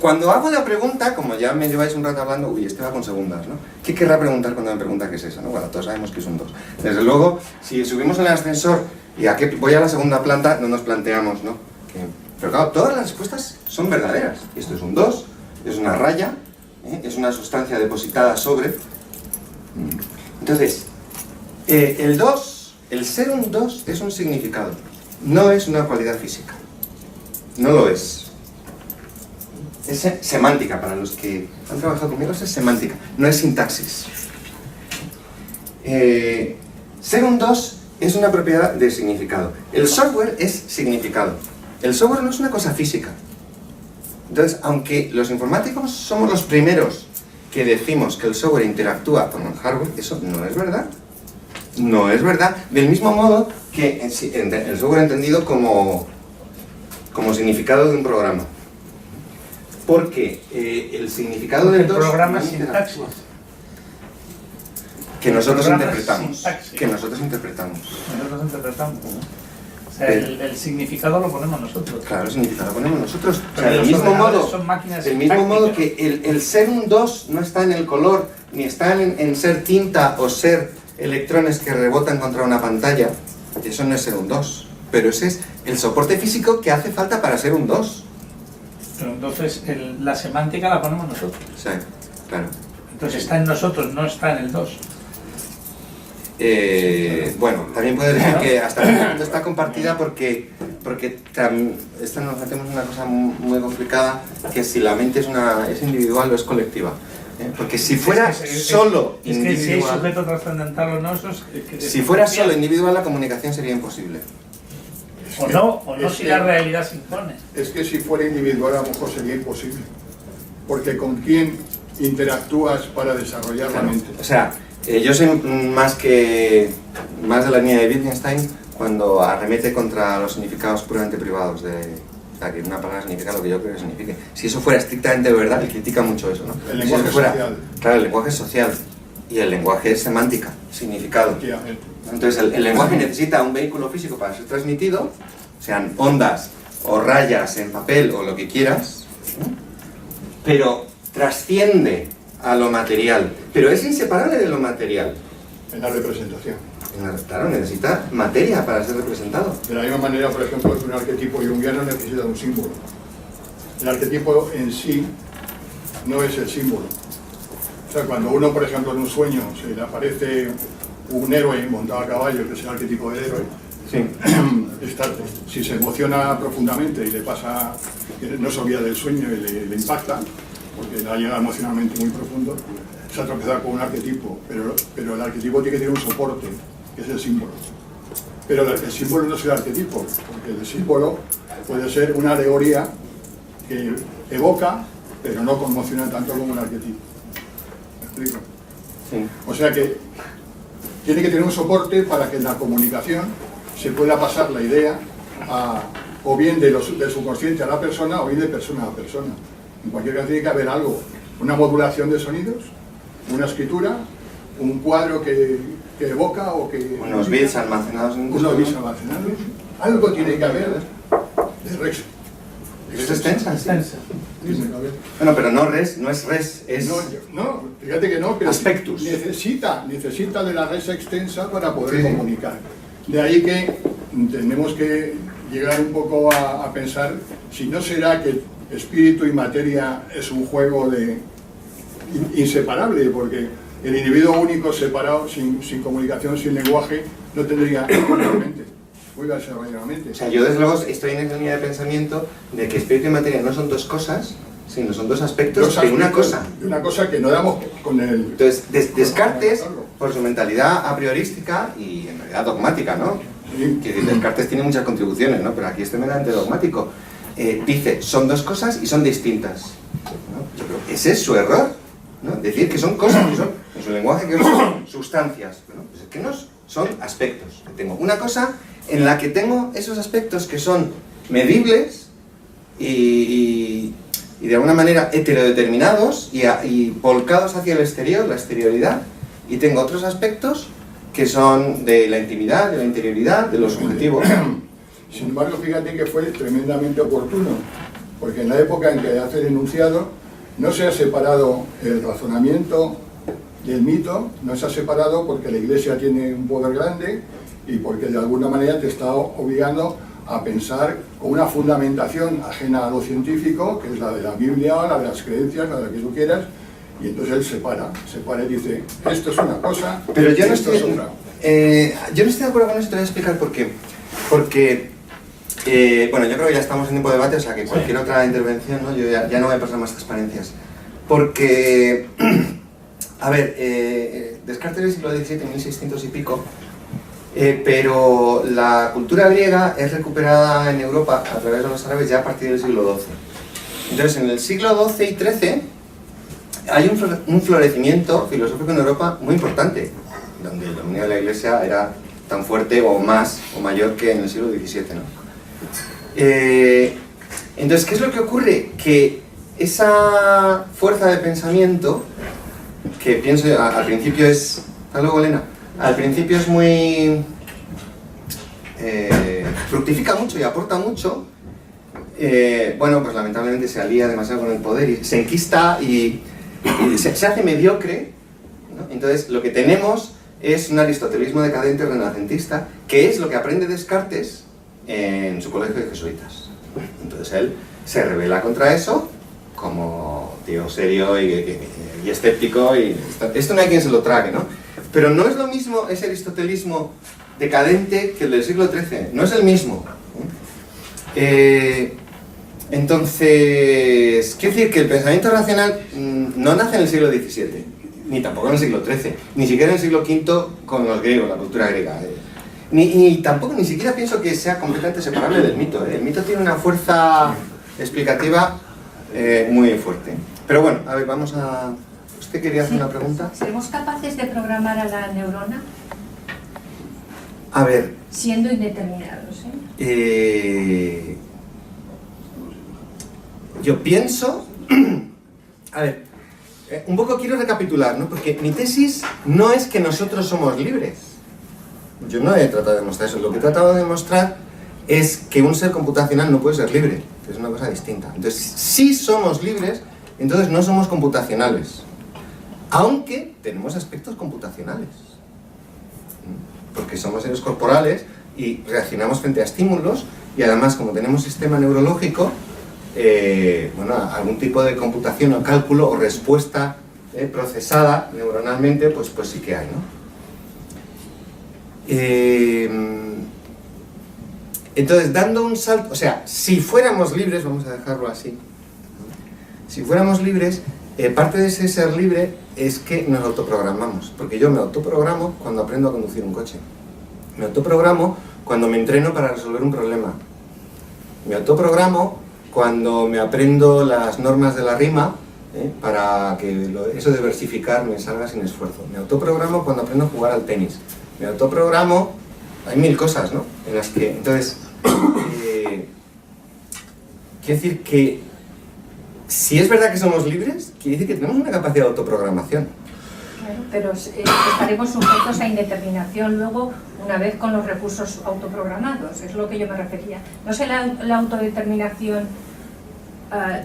Cuando hago la pregunta, como ya me lleváis un rato hablando, uy, este va con segundas, ¿no? ¿Qué querrá preguntar cuando me pregunta qué es eso, no? Bueno, todos sabemos que es un 2. Desde luego, si subimos en el ascensor y a qué voy a la segunda planta, no nos planteamos, ¿no? Pero claro, todas las respuestas son verdaderas. Esto es un 2, es una raya, es una sustancia depositada sobre. Entonces, el 2, el ser un 2 es un significado, no es una cualidad física. No lo es. Es semántica, para los que han trabajado conmigo, es semántica, no es sintaxis. Ser un 2 es una propiedad de significado. El software es significado. El software no es una cosa física. Entonces, aunque los informáticos somos los primeros que decimos que el software interactúa con el hardware, eso no es verdad. No es verdad. Del mismo modo que el software entendido como significado de un programa. Porque el significado del 2... El programa es sintaxis. Que nosotros El programa es interpretamos. sintaxis. Que nosotros interpretamos. Nosotros interpretamos. O sea, el significado lo ponemos nosotros. Claro, el significado lo ponemos nosotros. O Pero sea, los del mismo ordenadores modo, son máquinas del mismo modo sintácticas. que el ser un 2 no está en el color, ni está en ser tinta o ser electrones que rebotan contra una pantalla. Eso no es ser un 2. Pero ese es el soporte físico que hace falta para ser un 2. Pero entonces la semántica la ponemos nosotros. Sí, claro. Entonces está en nosotros, no está en el 2. Bueno, también puede decir que hasta el momento está compartida porque esta nos metemos en una cosa muy complicada, que si la mente es individual o es colectiva. Porque si fuera solo Es que si hay individual, sujeto trascendental o no, eso es... si fuera solo individual, la comunicación sería imposible. O no Es si que- la realidad se impone. Es que si fuera individual a lo mejor sería imposible. Porque ¿con quién interactúas para desarrollar la Claro. mente? O sea, yo soy más de la línea de Wittgenstein cuando arremete contra los significados puramente privados de... O sea, que una palabra significa lo que yo creo que signifique. Si eso fuera estrictamente verdad, él critica mucho eso, ¿no? El Si lenguaje eso fuera- social. Claro, el lenguaje es social. Y el lenguaje es semántica, significado. Efectivamente. Entonces el lenguaje necesita un vehículo físico para ser transmitido, sean ondas o rayas en papel o lo que quieras, ¿no? Pero trasciende a lo material, pero es inseparable de lo material. En la representación. Claro, necesita materia para ser representado. De la misma manera, por ejemplo, que un arquetipo junguiano necesita un símbolo. El arquetipo en sí no es el símbolo. O sea, cuando uno, por ejemplo, en un sueño se le aparece un héroe montado a caballo, que es el arquetipo del héroe, Sí. si se emociona profundamente y le pasa, no se olvida del sueño y le impacta, porque le ha llegado emocionalmente muy profundo, se ha tropezado con un arquetipo, pero el arquetipo tiene que tener un soporte, que es el símbolo. pero el símbolo no es el arquetipo, porque el símbolo puede ser una alegoría que evoca, pero no conmociona tanto como un arquetipo. ¿Me explico? Sí. O sea que tiene que tener un soporte para que en la comunicación se pueda pasar la idea o bien del subconsciente a la persona o bien de persona a persona. En cualquier caso tiene que haber algo, una modulación de sonidos, una escritura, un cuadro que evoca o que... Unos bits almacenados en un unos bits disco. almacenados. Algo tiene que haber de res. ¿Es extensa? Sí. Extensa. Tiene que haber. Bueno, pero no es res, es... No, fíjate que no, pero Aspectus. necesita de la res extensa para poder Sí. comunicar. De ahí que tenemos que llegar un poco a pensar si no será que espíritu y materia es un juego inseparable, porque el individuo único separado, sin comunicación, sin lenguaje, no tendría mente, muy desarrolladamente. O sea, yo desde luego estoy en esa línea de pensamiento de que espíritu y materia no son dos cosas, sino son dos aspectos de una cosa. De una cosa que no damos con el... Entonces, Descartes, por su mentalidad a priorística y en realidad dogmática, ¿no? Sí. Que Descartes tiene muchas contribuciones, ¿no? Pero aquí es tremendamente dogmático. Dice, son dos cosas y son distintas, ¿no? Yo creo que ese es su error, ¿no? Decir que son cosas, que son, en su lenguaje, que son sustancias, ¿no? Pues es que no son aspectos. Tengo una cosa en la que tengo esos aspectos que son medibles y de alguna manera heterodeterminados y volcados hacia el exterior, la exterioridad, y tengo otros aspectos que son de la intimidad, de la interioridad, de lo subjetivo. Sin embargo, fíjate que fue tremendamente oportuno, porque en la época en que hace el enunciado no se ha separado el razonamiento del mito, no se ha separado porque la Iglesia tiene un poder grande y porque de alguna manera te está obligando a pensar con una fundamentación ajena a lo científico, que es la de la Biblia, la de las creencias, la de la que tú quieras, y entonces él separa y dice, esto es una cosa, Pero yo no esto estoy, es otra. yo no estoy de acuerdo con eso, te voy a explicar por qué. Porque, bueno, yo creo que ya estamos en tiempo de debate, o sea que cualquier otra intervención, ¿no? Yo ya no voy a pasar más transparencias. Porque, a ver, Descartes del siglo XVII, 1600 y pico, pero la cultura griega es recuperada en Europa a través de los árabes ya a partir del siglo XII. Entonces, en el siglo XII y XIII hay un florecimiento filosófico en Europa muy importante, donde el dominio de la Iglesia era tan fuerte o más o mayor que en el siglo XVII, ¿no? Entonces, ¿qué es lo que ocurre? Que esa fuerza de pensamiento, que pienso al principio es... Hasta luego, Elena. Al principio es muy... fructifica mucho y aporta mucho. Bueno, pues lamentablemente se alía demasiado con el poder y se enquista y se hace mediocre, ¿no? Entonces, lo que tenemos es un aristotelismo decadente renacentista, que es lo que aprende Descartes en su colegio de jesuitas. Entonces él se rebela contra eso como tío serio y escéptico, y esto no hay quien se lo trague, ¿no? Pero no es lo mismo ese aristotelismo decadente que el del siglo XIII, no es el mismo. Entonces, quiero decir que el pensamiento racional no nace en el siglo XVII, ni tampoco en el siglo XIII, ni siquiera en el siglo V con los griegos, la cultura griega. Ni siquiera pienso que sea completamente separable del mito. El mito tiene una fuerza explicativa muy fuerte. Pero bueno, a ver, vamos a... ¿Usted quería hacer una pregunta? ¿Seremos capaces de programar a la neurona A ver... siendo indeterminados? Yo pienso... A ver, un poco quiero recapitular, ¿no? Porque mi tesis no es que nosotros somos libres. Yo no he tratado de demostrar eso. Lo que he tratado de demostrar es que un ser computacional no puede ser libre. Es una cosa distinta. Entonces, si somos libres, entonces no somos computacionales. Aunque tenemos aspectos computacionales. Porque somos seres corporales y reaccionamos frente a estímulos, y además, como tenemos sistema neurológico, bueno, algún tipo de computación o cálculo o respuesta procesada neuronalmente, pues sí que hay, ¿no? Entonces, dando un salto, o sea, si fuéramos libres, vamos a dejarlo así, ¿no? Si fuéramos libres, parte de ese ser libre es que nos autoprogramamos, porque yo me autoprogramo cuando aprendo a conducir un coche. Me autoprogramo cuando me entreno para resolver un problema. Me autoprogramo cuando me aprendo las normas de la rima, para que eso de versificar me salga sin esfuerzo. Me autoprogramo cuando aprendo a jugar al tenis. Me autoprogramo, hay mil cosas, ¿no? En las que, entonces, quiere decir que si es verdad que somos libres, quiere decir que tenemos una capacidad de autoprogramación. Claro, pero estaremos sujetos a indeterminación luego, una vez con los recursos autoprogramados, es lo que yo me refería. ¿No es la autodeterminación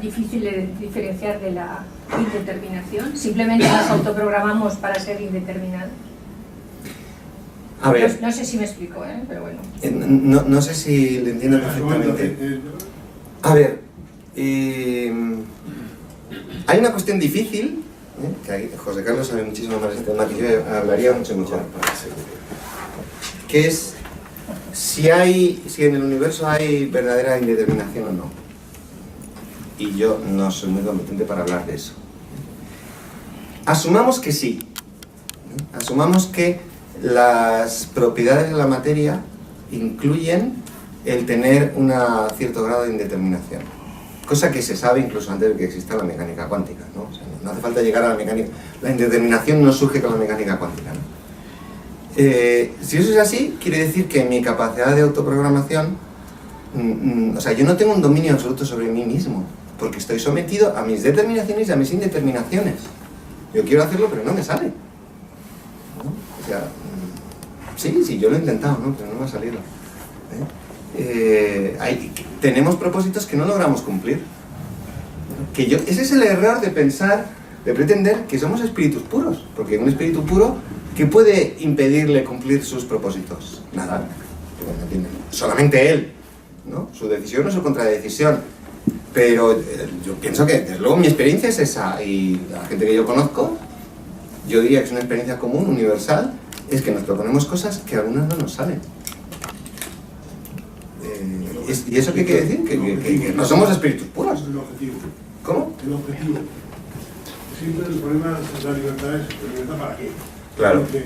difícil de diferenciar de la indeterminación? Simplemente nos autoprogramamos para ser indeterminados. A ver, No sé si me explico, pero bueno. no sé si lo entiendo perfectamente. A ver, hay una cuestión difícil, que José Carlos sabe muchísimo más de este tema que yo, hablaría mucho, que es si en el universo hay verdadera indeterminación o no. Y yo no soy muy competente para hablar de eso. Asumamos que sí. Asumamos que las propiedades de la materia incluyen el tener un cierto grado de indeterminación. Cosa que se sabe incluso antes de que exista la mecánica cuántica, ¿no? O sea, no hace falta llegar a la mecánica. La indeterminación no surge con la mecánica cuántica, ¿no? Si eso es así, quiere decir que mi capacidad de autoprogramación, o sea, yo no tengo un dominio absoluto sobre mí mismo, porque estoy sometido a mis determinaciones y a mis indeterminaciones. Yo quiero hacerlo, pero no me sale, ¿no? O sea, sí, yo lo he intentado, ¿no? Pero no me ha salido. Tenemos propósitos que no logramos cumplir. Ese es el error de pensar, de pretender que somos espíritus puros, porque un espíritu puro, ¿qué puede impedirle cumplir sus propósitos? Nada. Solamente él, ¿no? Su decisión o su contradecisión. Pero yo pienso que, desde luego, mi experiencia es esa, y la gente que yo conozco, yo diría que es una experiencia común, universal, es que nos proponemos cosas que algunas no nos salen. ¿Y eso qué quiere decir? Que no somos espíritus puros. El objetivo. ¿Cómo? El objetivo. Siempre el problema de la libertad es ¿la libertad para qué? Claro. Porque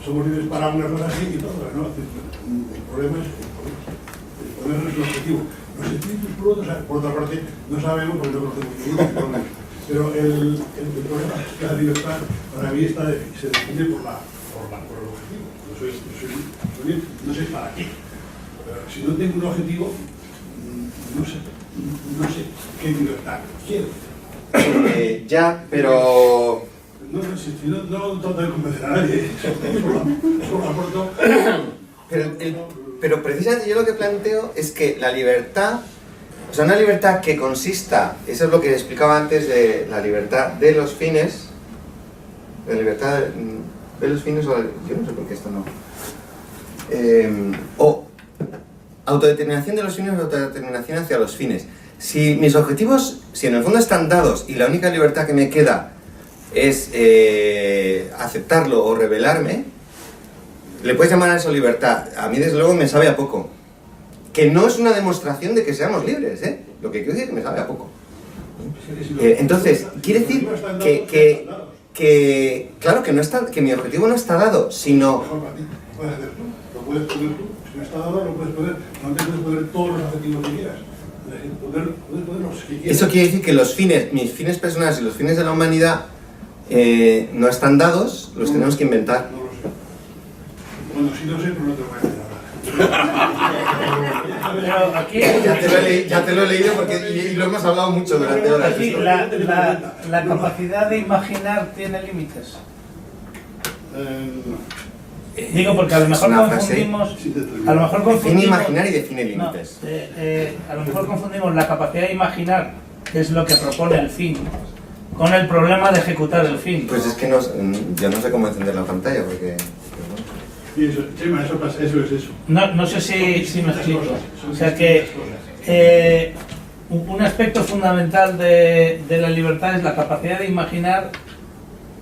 somos libres para unas cosas y para otras no. El problema es el objetivo. Los espíritus puros, o sea, por otra parte, no sabemos porque no conocemos el problema. Pero el problema es que la libertad para mí se define por el objetivo. No sé para qué. Si no tengo un objetivo, no sé qué libertad quiero. Ya, pero... No trato de convencer a nadie, solo aporto... Pero precisamente yo lo que planteo es que la libertad, o sea, una libertad que consista, eso es lo que explicaba antes de la libertad de los fines, la libertad de los fines, o yo no sé por qué esto no, o autodeterminación de los fines o autodeterminación hacia los fines. Si mis objetivos, si en el fondo están dados y la única libertad que me queda es aceptarlo o rebelarme, le puedes llamar a eso libertad. A mí, desde luego, me sabe a poco. Que no es una demostración de que seamos libres, ¿eh? Lo que quiero decir es que me sabe a poco. Entonces, quiere decir que claro, que no está, que mi objetivo no está dado, sino... Puedes hacer tú, lo puedes poner tú. Si no está dado, lo puedes poner. No te puedes poner todos los objetivos que quieras. Puedes poner los que quieras. Eso quiere decir que los fines, mis fines personales y los fines de la humanidad no están dados, los tenemos que inventar. No lo sé. Bueno, si no sé, pero no te lo voy a decir ahora. Pero aquí, Ya te lo he leído porque y lo hemos hablado mucho durante horas. aquí la capacidad de imaginar tiene límites. Digo, porque a lo mejor confundimos... Define imaginar y define límites. A lo mejor confundimos la capacidad de imaginar, que es lo que propone el fin, con el problema de ejecutar el fin. Pues es que yo no sé cómo encender la pantalla porque... Y eso, Chema, eso pasa, eso es eso. No sé si me explico. O sea que un aspecto fundamental de la libertad es la capacidad de imaginar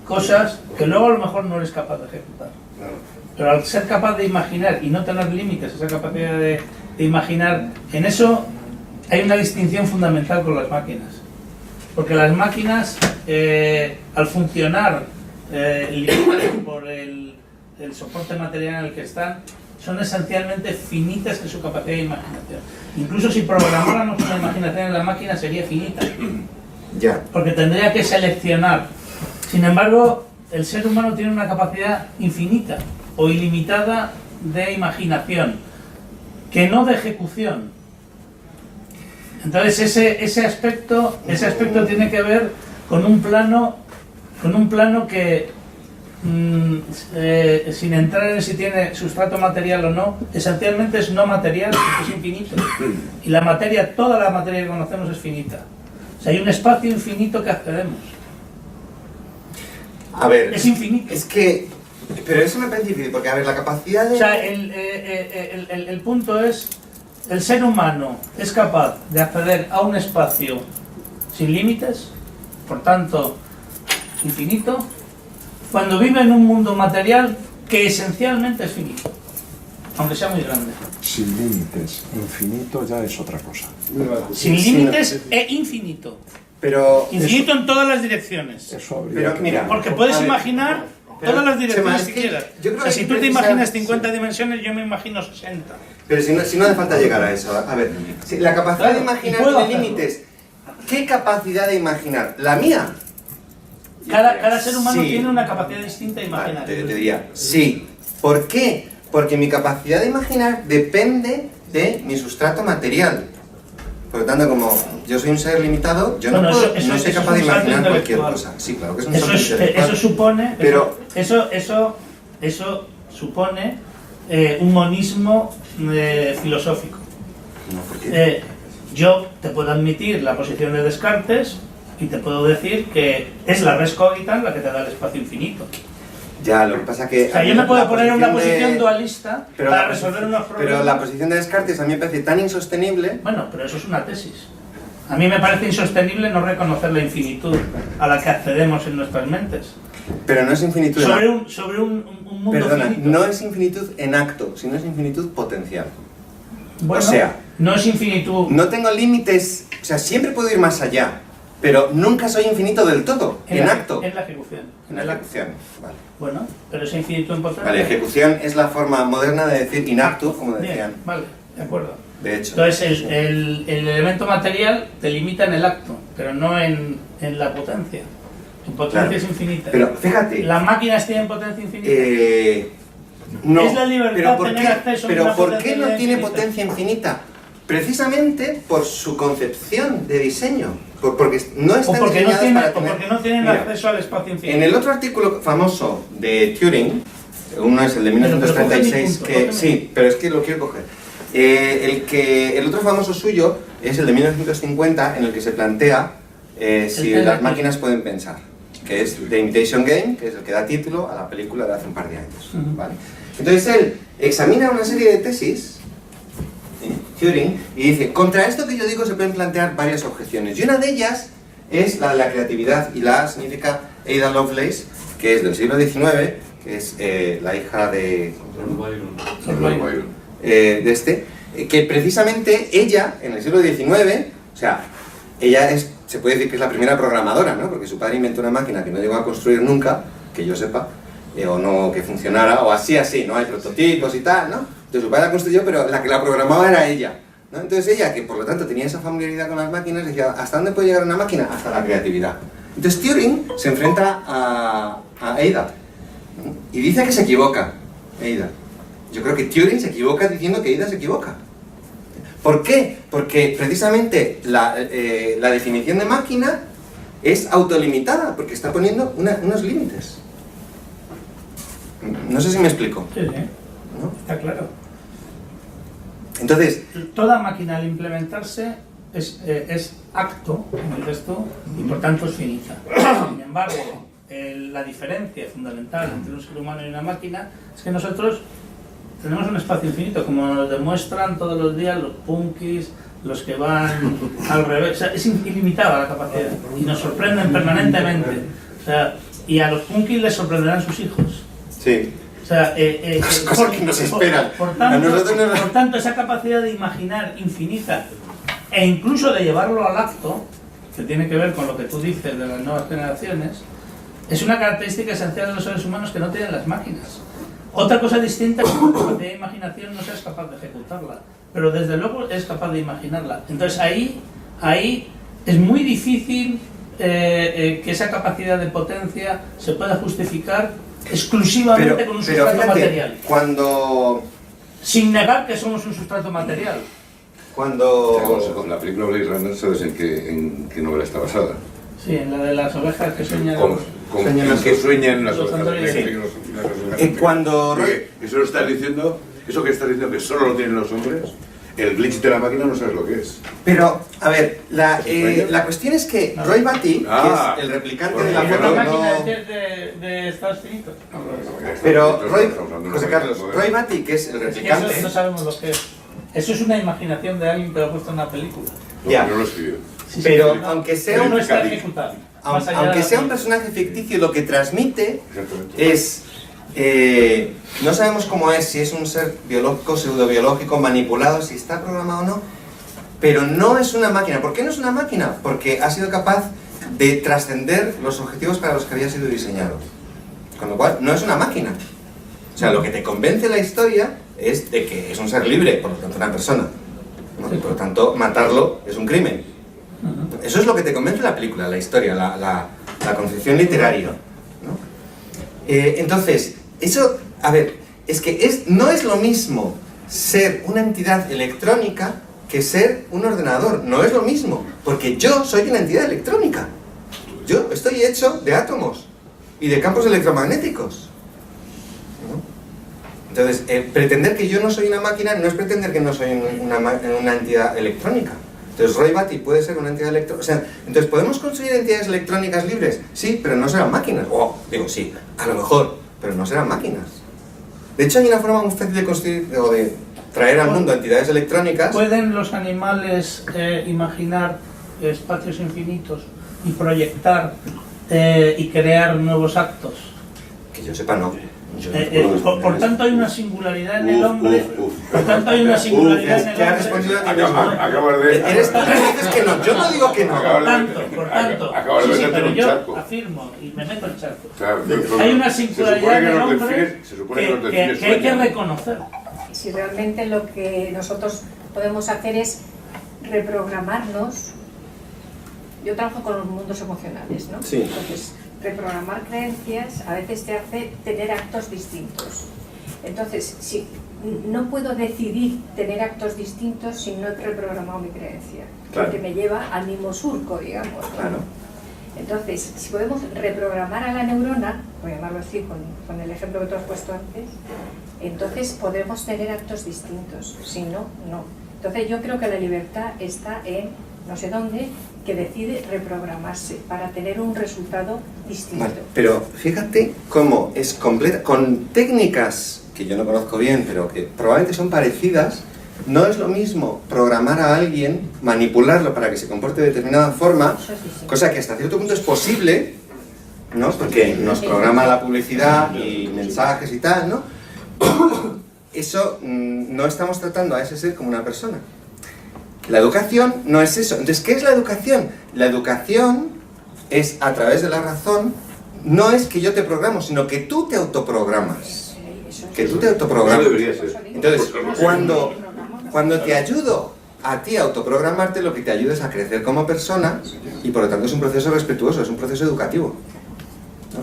cosas que luego a lo mejor no eres capaz de ejecutar. Pero al ser capaz de imaginar y no tener límites, esa capacidad de imaginar, en eso hay una distinción fundamental con las máquinas. Porque las máquinas, al funcionar limitadas por el soporte material en el que están, son esencialmente finitas en su capacidad de imaginación. Incluso si programáramos una imaginación en la máquina sería finita, Ya. porque tendría que seleccionar. Sin embargo, el ser humano tiene una capacidad infinita o ilimitada de imaginación, que no de ejecución. Entonces ese aspecto tiene que ver con un plano que, sin entrar en si tiene sustrato material o no, esencialmente es no material, porque es infinito. Y la materia, toda la materia que conocemos es finita. O sea, hay un espacio infinito que accedemos. A ver, Es infinito. es que... Pero eso me parece difícil, porque a ver, la capacidad de... O sea, el punto es, el ser humano es capaz de acceder a un espacio sin límites, por tanto, infinito, cuando vive en un mundo material que esencialmente es finito, aunque sea muy grande. Sin límites, infinito ya es otra cosa. Sin límites e infinito. Pero... Infinito en todas las direcciones. Eso habría Pero que- mira... Porque puedes a ver, imaginar pero, todas las Chema, direcciones es que que quieras. yo creo O sea, que si hay tú que te precisar- imaginas 50 dimensiones, yo me imagino 60. Pero si no hace falta llegar a eso. A ver, si la capacidad Claro, de imaginar y puedo tiene hacerlo. límites. ¿Qué capacidad de imaginar? ¿La mía? Cada ser humano Sí. tiene una capacidad distinta de Vale, imaginar. te diría, sí. ¿Por qué? Porque mi capacidad de imaginar depende de mi sustrato material. Por lo tanto, como yo soy un ser limitado, yo no, Bueno, puedo, eso no soy es capaz un de imaginar salto cualquier intelectual. cosa. Sí, claro que es un Eso, salto intelectual. eso supone, Pero- eso supone un monismo filosófico. No, porque... Yo te puedo admitir la posición de Descartes y te puedo decir que es la res cogitans la que te da el espacio infinito. Ya, lo que pasa que... O sea, yo me puedo poner en una posición de- dualista pero para la resolver unos problemas. Pero la posición de Descartes a mí me parece tan insostenible. Bueno, pero eso es una tesis. A mí me parece insostenible no reconocer la infinitud a la que accedemos en nuestras mentes. Pero no es infinitud en acto. Sobre un mundo Perdona, finito. no es infinitud en acto, sino es infinitud potencial. Bueno, o sea, no es infinitud. No tengo límites, o sea, siempre puedo ir más allá, pero nunca soy infinito del todo, en acto. En la ejecución. En la ejecución, vale. Bueno, pero es infinito en potencia. Vale, ejecución es la forma moderna de decir inacto, como Bien, decían. vale, de acuerdo. De hecho. Entonces, el elemento material te limita en el acto, pero no en la potencia. Tu potencia Claro. es infinita. Pero fíjate, ¿Las máquinas tienen potencia infinita? no, Es la libertad pero ¿por tener qué, acceso a pero una ¿por qué potencia no tiene infinita? potencia infinita? Precisamente por su concepción de diseño, porque no O están porque no diseñadas tienen, para o tener... porque no tienen Mira, acceso al espacio infinito. en el otro artículo famoso de Turing, uno es el de Pero coge 1936, mi punto, que cógeme. sí, pero es que lo quiero coger. El otro famoso suyo es el de 1950, en el que se plantea si El las TLP. máquinas pueden pensar, que es The Imitation Game, que es el que da título a la película de hace un par de años. Ujú. ¿Vale? Entonces él examina una serie de tesis, Turing, y dice, contra esto que yo digo se pueden plantear varias objeciones, y una de ellas es la de la creatividad, y la significa Ada Lovelace, que es del siglo XIX, que es la hija de... de este, que precisamente ella, en el siglo XIX, o sea, ella es, se puede decir que es la primera programadora, ¿no? Porque su padre inventó una máquina que no llegó a construir nunca, que yo sepa, o no que funcionara, o así, ¿no? Hay prototipos y tal, ¿no? Entonces su padre la construyó, pero la que la programaba era ella, ¿no? Entonces ella, que por lo tanto tenía esa familiaridad con las máquinas, decía, ¿hasta dónde puede llegar una máquina? Hasta la creatividad. Entonces Turing se enfrenta a Ada, ¿no? Y dice que se equivoca, Ada. Yo creo que Turing se equivoca diciendo que Ada se equivoca. ¿Por qué? Porque precisamente la definición de máquina es autolimitada, porque está poniendo unos límites. No sé si me explico, Sí, sí, ¿no? está claro. Entonces, Toda máquina al implementarse es acto, como dices tú, y por tanto es finita. Sin embargo, la diferencia fundamental entre un ser humano y una máquina es que nosotros tenemos un espacio infinito, como nos demuestran todos los días los punkis, los que van al revés. O sea, es ilimitada la capacidad y nos sorprenden permanentemente. O sea, y a los punkis les sorprenderán sus hijos. sí. O sea, Cosas que nos esperan. Por A nosotros nos- tanto, esa capacidad de imaginar infinita e incluso de llevarlo al acto, que tiene que ver con lo que tú dices de las nuevas generaciones, es una característica esencial de los seres humanos que no tienen las máquinas. Otra cosa distinta es que la capacidad de imaginación no seas capaz de ejecutarla, pero desde luego es capaz de imaginarla. Entonces ahí es muy difícil que esa capacidad de potencia se pueda justificar exclusivamente con un sustrato material. Sin negar que somos un sustrato material. Cuando la película Blade Runner, ¿sabes en qué novela está basada? Sí, en la de las ovejas que sueñan. Que sueñan las ovejas. Cuando eso lo estás diciendo, eso que estás diciendo que solo lo tienen los hombres, el glitch de la máquina no sabes lo que es. Pero, a ver, la cuestión es que Roy Batty, que es el replicante de la foto, foto, máquina de estados finitos. Pero José Carlos, Roy Batty, que es el replicante... Eso no sabemos lo que es. Eso es una imaginación de alguien que lo ha puesto en una película. Ya. No lo escribió. Sí, pero sí, aunque sea no está ejecutado. Aunque sea un personaje ficticio, lo que transmite es... no sabemos cómo es, si es un ser biológico, pseudobiológico, manipulado, si está programado o no, pero no es una máquina. ¿Por qué no es una máquina? Porque ha sido capaz de trascender los objetivos para los que había sido diseñado. Con lo cual, no es una máquina. O sea, lo que te convence la historia es de que es un ser libre, por lo tanto una persona, ¿no? Y por lo tanto matarlo es un crimen. Eso es lo que te convence la película, la historia, la concepción literaria, ¿no? Entonces, eso, a ver, es que no es lo mismo ser una entidad electrónica que ser un ordenador. No es lo mismo, porque yo soy una entidad electrónica. Yo estoy hecho de átomos y de campos electromagnéticos, ¿no? Entonces, pretender que yo no soy una máquina no es pretender que no soy una entidad electrónica. Entonces, Roy Batty puede ser una entidad electrónica. O sea, entonces, ¿podemos conseguir entidades electrónicas libres? Sí, pero no serán máquinas. Digo, sí, a lo mejor, pero no serán máquinas. De hecho, hay una forma muy fácil de construir o de traer al mundo entidades electrónicas. ¿Pueden los animales imaginar espacios infinitos y proyectar y crear nuevos actos? Que yo sepa, no. Por tanto hay una singularidad en el hombre. Por tanto hay una singularidad en el hombre. ¿Qué ha respondido a ti mismo? Acabas de... Eres tú que dices que no. Yo no digo que no. Por tanto. Acabas de meterte en un charco. Afirmo y me meto en charco. Claro, Hay una singularidad en el hombre se supone que nos defines que hay que reconocer. Si realmente lo que nosotros podemos hacer es reprogramarnos. Yo trabajo con los mundos emocionales, ¿no? Sí. Entonces, reprogramar creencias a veces te hace tener actos distintos. Entonces, si no puedo decidir tener actos distintos si no he reprogramado mi creencia, claro, porque me lleva al mismo surco, digamos. Claro. Entonces, si podemos reprogramar a la neurona, voy a llamarlo así con el ejemplo que tú has puesto antes, entonces podremos tener actos distintos. Si no, no. Entonces yo creo que la libertad está en no sé dónde, que decide reprogramarse para tener un resultado distinto. Vale, pero fíjate cómo es completa, con técnicas que yo no conozco bien, pero que probablemente son parecidas. No es lo mismo programar a alguien, manipularlo para que se comporte de determinada forma, cosa que hasta cierto punto es posible, ¿no? Porque nos programa la publicidad y mensajes y tal, ¿no? Eso no estamos tratando a ese ser como una persona. La educación no es eso. Entonces, ¿qué es la educación? La educación es a través de la razón, no es que yo te programo, sino que tú te autoprogramas. Que tú te autoprogramas. Entonces, cuando te ayudo a ti a autoprogramarte, lo que te ayuda es a crecer como persona y por lo tanto es un proceso respetuoso, es un proceso educativo.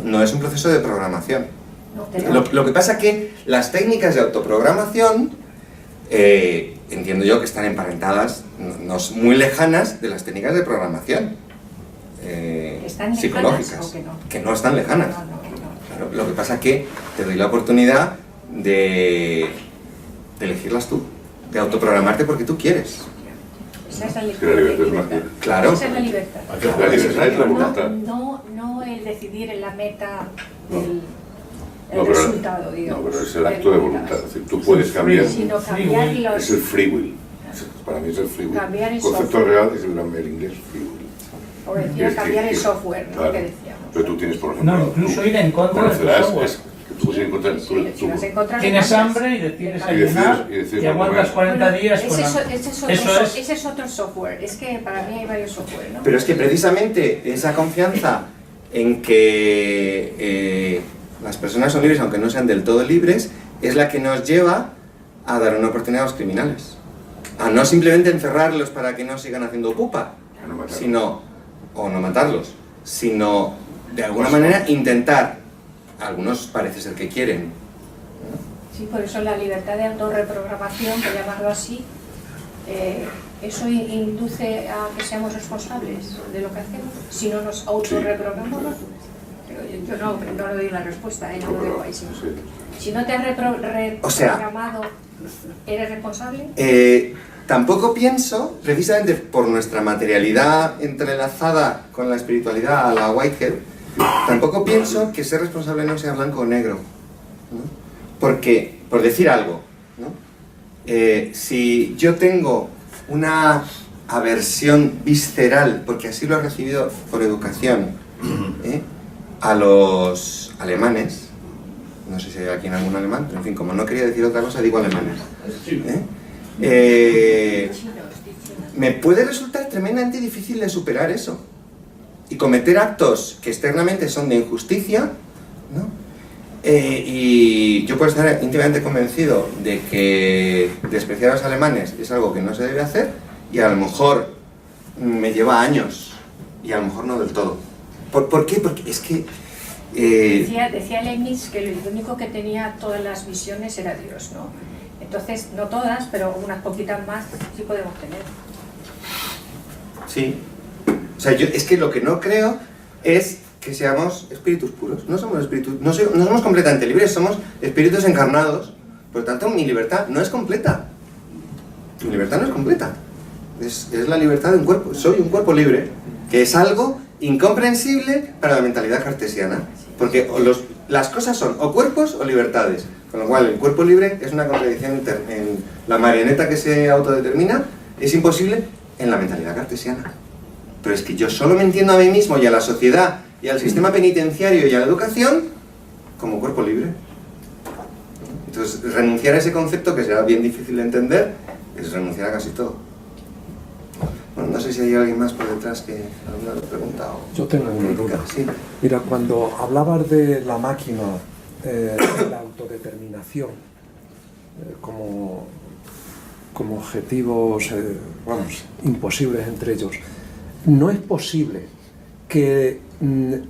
No es un proceso de programación. Lo que pasa es que las técnicas de autoprogramación, entiendo yo que están emparentadas, no muy lejanas de las técnicas de programación psicológicas, que no están lejanas. Claro, lo que pasa es que te doy la oportunidad de elegirlas tú, de autoprogramarte porque tú quieres. Esa es la libertad. Claro. Esa es la libertad. La libertad es la voluntad. No el decidir en la meta del No, pero, resultado, digamos. No, pero es el acto de voluntad. Es decir, tú puedes cambiar. Sino cambiar los... Es el free will. Para mí es el free will. Cambiar el concepto software. real es el inglés free will. O decía cambiar el software, ¿no? Claro. Que decíamos. Pero tú tienes, por ejemplo. No, incluso ir en contra de tu conocerás, software. tú puedes ir en contra de Si vas en contra de Tienes cosas, hambre y decides y ayunar decides y no aguantas comer. 40 días con ese hambre. ese es otro software. Es que para mí hay varios software, ¿no? Pero es que precisamente esa confianza en que Las personas son libres, aunque no sean del todo libres, es la que nos lleva a dar una oportunidad a los criminales. A no simplemente encerrarlos para que no sigan haciendo pupa, sino, o no matarlos, sino de alguna manera intentar, algunos parece ser que quieren. Sí, por eso la libertad de autorreprogramación, por llamarlo así, eso induce a que seamos responsables de lo que hacemos, si no nos autorreprogramamos. Pero yo no le doy la respuesta, no lo digo ahí. Si no te has reprogramado, ¿eres responsable? Tampoco pienso, precisamente por nuestra materialidad entrelazada con la espiritualidad a la Whitehead, tampoco pienso que ser responsable no sea blanco o negro, ¿no? Porque, por decir algo, ¿no? Si yo tengo una aversión visceral, porque así lo he recibido por educación, a los alemanes, no sé si hay aquí en algún alemán, pero en fin, como no quería decir otra cosa, digo alemanes, me puede resultar tremendamente difícil de superar eso y cometer actos que externamente son de injusticia, ¿no? Y yo puedo estar íntimamente convencido de que despreciar a los alemanes es algo que no se debe hacer y a lo mejor me lleva años y a lo mejor no del todo. ¿Por qué? Porque es que... Decía Leibniz que lo único que tenía todas las visiones era Dios, ¿no? Entonces, no todas, pero unas poquitas más sí podemos tener. Sí. O sea, es que lo que no creo es que seamos espíritus puros. No somos espíritus, no somos completamente libres, somos espíritus encarnados. Por lo tanto, mi libertad no es completa. Mi libertad no es completa. Es la libertad de un cuerpo. Soy un cuerpo libre, que es algo incomprensible para la mentalidad cartesiana. Porque las cosas son o cuerpos o libertades. Con lo cual, el cuerpo libre es una contradicción en la marioneta que se autodetermina. Es imposible en la mentalidad cartesiana. Pero es que yo solo me entiendo a mí mismo y a la sociedad y al sistema penitenciario y a la educación como cuerpo libre. Entonces, renunciar a ese concepto, que será bien difícil de entender, es renunciar a casi todo. Bueno, no sé si hay alguien más por detrás que alguna pregunta o... Yo tengo una duda. Sí. Mira, cuando hablabas de la máquina, de la autodeterminación, como objetivos, imposibles entre ellos, no es posible que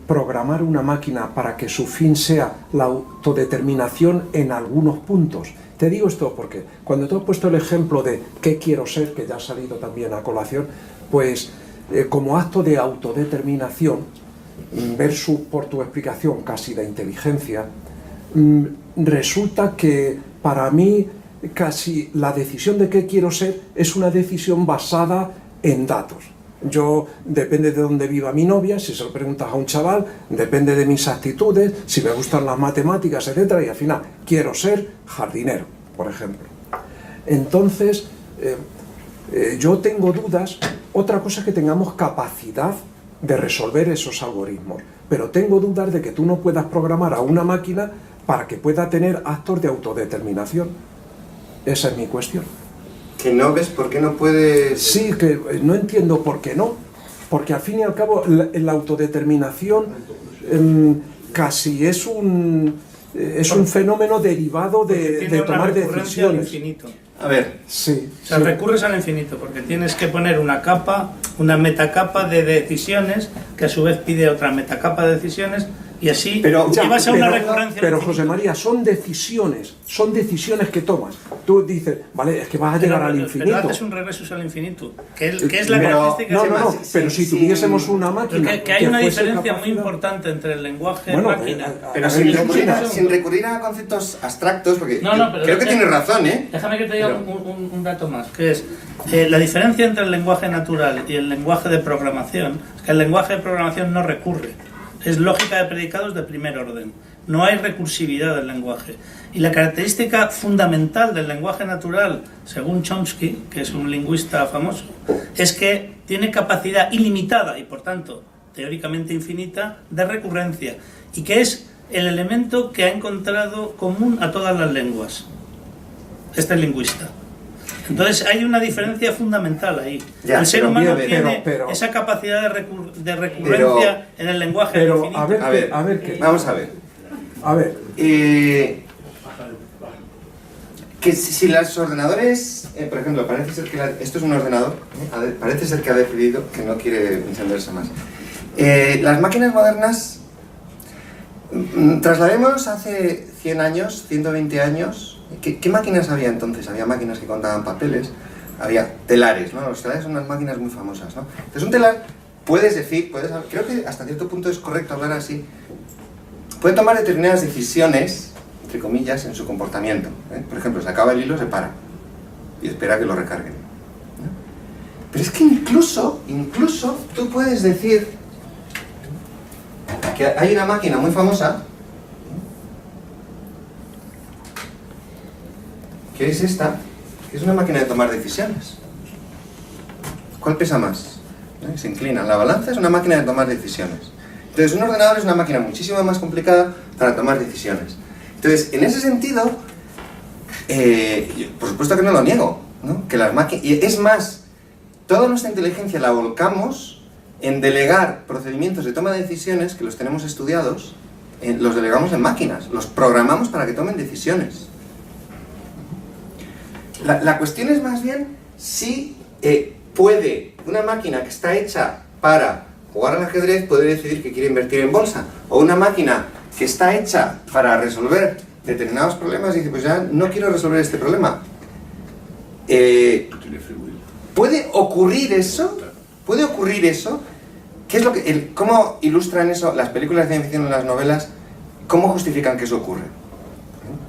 programar una máquina para que su fin sea la autodeterminación en algunos puntos. Te digo esto porque cuando tú has puesto el ejemplo de qué quiero ser, que ya ha salido también a colación, pues como acto de autodeterminación, versus por tu explicación casi de inteligencia, resulta que para mí casi la decisión de qué quiero ser es una decisión basada en datos. Yo, depende de dónde viva mi novia, si se lo preguntas a un chaval, depende de mis actitudes, si me gustan las matemáticas, etc. Y al final, quiero ser jardinero, por ejemplo. Entonces, yo tengo dudas. Otra cosa es que tengamos capacidad de resolver esos algoritmos. Pero tengo dudas de que tú no puedas programar a una máquina para que pueda tener actos de autodeterminación. Esa es mi cuestión. ¿Que no ves por qué no puedes...? Sí, que no entiendo por qué no. Porque al fin y al cabo la autodeterminación casi es un fenómeno derivado de tomar decisiones. A ver, sí. O sea, recurres al infinito porque tienes que poner una capa, una metacapa de decisiones que a su vez pide otra metacapa de decisiones y así llevas a una recurrencia. Pero José María, son decisiones que tomas. Tú dices, vale, es que vas a llegar al infinito. Pero haces un regreso al infinito, que es la característica. No, pero si tuviésemos una máquina. Que hay una diferencia muy importante entre el lenguaje y máquina. Pero sin recurrir a conceptos abstractos, porque creo que tienes razón, ¿eh? Déjame que te diga un dato más, que es la diferencia entre el lenguaje natural y el lenguaje de programación, es que el lenguaje de programación no recurre. Es lógica de predicados de primer orden. No hay recursividad del lenguaje. Y la característica fundamental del lenguaje natural, según Chomsky, que es un lingüista famoso, es que tiene capacidad ilimitada y, por tanto, teóricamente infinita, de recurrencia. Y que es el elemento que ha encontrado común a todas las lenguas. Este lingüista. Entonces hay una diferencia fundamental ahí. El ser humano tiene esa capacidad de recurrencia en el lenguaje infinito. Vamos a ver. A ver, que si los ordenadores, por ejemplo, parece ser que esto es un ordenador, parece ser que ha decidido que no quiere encenderse más. Las máquinas modernas, trasladémonos hace 100 años, 120 años, ¿qué máquinas había entonces? Había máquinas que contaban papeles, había telares, ¿no? Los telares son unas máquinas muy famosas, ¿no? Entonces un telar, creo que hasta cierto punto es correcto hablar así, puede tomar determinadas decisiones, entre comillas, en su comportamiento. Por ejemplo, se acaba el hilo, se para y espera que lo recarguen. Pero es que incluso tú puedes decir que hay una máquina muy famosa, que es esta, que es una máquina de tomar decisiones. ¿Cuál pesa más? Se inclina. La balanza es una máquina de tomar decisiones. Entonces, un ordenador es una máquina muchísimo más complicada para tomar decisiones. Entonces, en ese sentido, por supuesto que no lo niego, ¿no? Que las máquinas, y es más, toda nuestra inteligencia la volcamos en delegar procedimientos de toma de decisiones que los tenemos estudiados, los delegamos en máquinas, los programamos para que tomen decisiones. La cuestión es más bien si puede una máquina que está hecha para jugar al ajedrez puede decidir que quiere invertir en bolsa, o una máquina que está hecha para resolver determinados problemas y dice, pues ya no quiero resolver este problema. ¿Puede ocurrir eso? ¿Puede ocurrir eso? ¿Qué es lo que, cómo ilustran eso las películas de ciencia ficción y las novelas? ¿Cómo justifican que eso ocurre?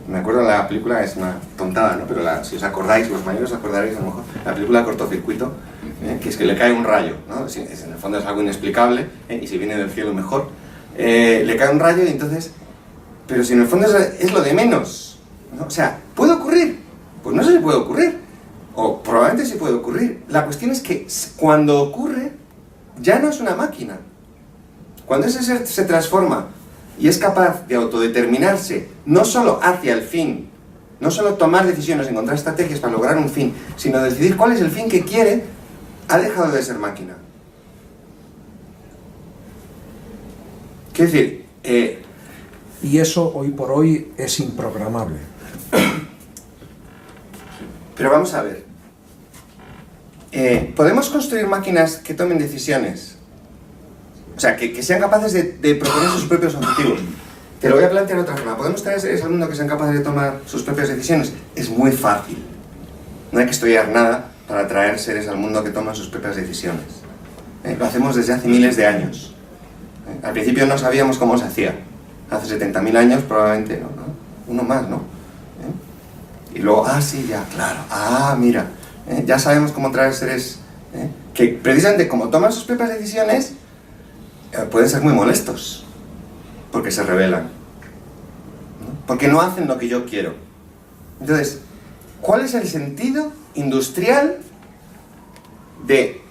Me acuerdo de la película, es una tontada, ¿no? Pero si os acordáis, los mayores os acordaréis a lo mejor, la película Cortocircuito, que es que le cae un rayo, ¿no? En el fondo es algo inexplicable, y si viene del cielo mejor. Le cae un rayo y entonces... Pero si en el fondo es lo de menos, ¿no? O sea, ¿puede ocurrir? Pues no sé si puede ocurrir. O probablemente sí puede ocurrir. La cuestión es que cuando ocurre, ya no es una máquina. Cuando ese ser se transforma y es capaz de autodeterminarse, no solo hacia el fin, no solo tomar decisiones, encontrar estrategias para lograr un fin, sino decidir cuál es el fin que quiere, ha dejado de ser máquina. Quiero decir... y eso hoy por hoy es improgramable. Pero vamos a ver. ¿Podemos construir máquinas que tomen decisiones? O sea, que sean capaces de proponer sus propios objetivos. Te lo voy a plantear de otra forma. ¿Podemos traer seres al mundo que sean capaces de tomar sus propias decisiones? Es muy fácil. No hay que estudiar nada para traer seres al mundo que toman sus propias decisiones. Lo hacemos desde hace miles de años. Al principio no sabíamos cómo se hacía. Hace 70.000 años probablemente no. Uno más, ¿no? Y luego, sí, ya, claro. Mira, ya sabemos cómo traer seres que precisamente como toman sus propias decisiones pueden ser muy molestos porque se rebelan, ¿no? Porque no hacen lo que yo quiero. Entonces, ¿cuál es el sentido industrial de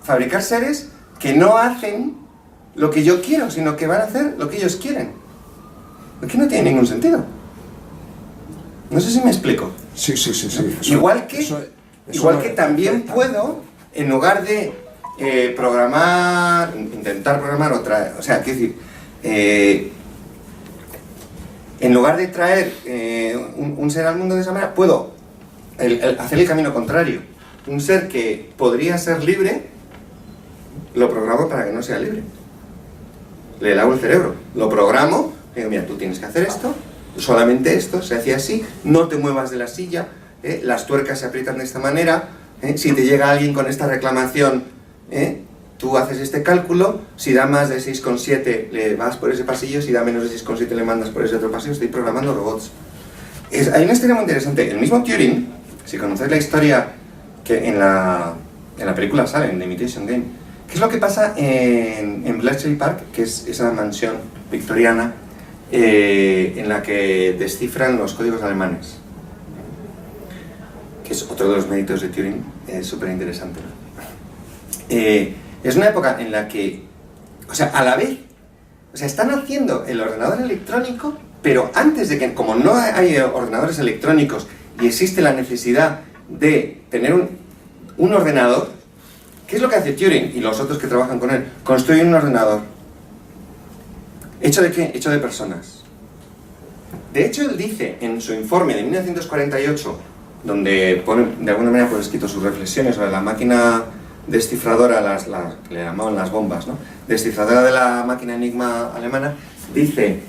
fabricar seres que no hacen lo que yo quiero, sino que van a hacer lo que ellos quieren? Porque no tiene ningún sentido. No sé si me explico. Sí. Igual que también puedo, en lugar de intentar programar otra... O sea, quiero decir, en lugar de traer un ser al mundo de esa manera, puedo hacer el camino contrario. Un ser que podría ser libre, lo programo para que no sea libre. Le lavo el cerebro, lo programo, digo, mira, tú tienes que hacer esto, solamente esto, se hace así, no te muevas de la silla, las tuercas se aprietan de esta manera, si te llega alguien con esta reclamación, tú haces este cálculo, si da más de 6,7 le vas por ese pasillo, si da menos de 6,7 le mandas por ese otro pasillo. Estoy programando robots. Hay una historia muy interesante. El mismo Turing, si conocéis la historia que en la película sale, en The Imitation Game, ¿qué es lo que pasa en Bletchley Park, que es esa mansión victoriana en la que descifran los códigos alemanes? Que es otro de los méritos de Turing, es súper interesante. Es una época en la que, o sea, a la vez, o sea, están haciendo el ordenador electrónico, pero antes de que, como no hay ordenadores electrónicos y existe la necesidad de tener un ordenador, ¿qué es lo que hace Turing y los otros que trabajan con él? Construyen un ordenador. ¿Hecho de qué? Hecho de personas. De hecho, él dice en su informe de 1948, donde pone de alguna manera por escrito sus reflexiones sobre la máquina descifradora, le llamaban las bombas, ¿no? Descifradora de la máquina Enigma alemana, dice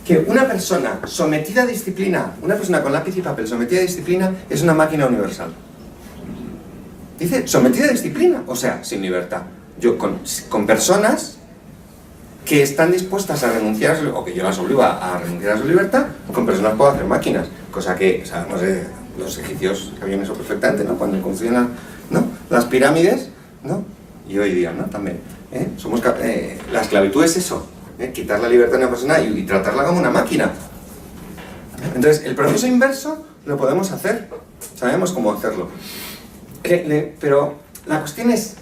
que una persona sometida a disciplina, una persona con lápiz y papel sometida a disciplina, es una máquina universal. Dice, sometida a disciplina, o sea, sin libertad. Yo con personas que están dispuestas a renunciar, o que yo las obligo a renunciar a su libertad, con personas puedo hacer máquinas, cosa que sabemos los egipcios sabían eso perfectamente, ¿no? Cuando construían las pirámides, ¿no? Y hoy día, ¿no? También, la esclavitud es eso, quitar la libertad de una persona y tratarla como una máquina. Entonces, el proceso inverso lo podemos hacer, sabemos cómo hacerlo. Pero la cuestión es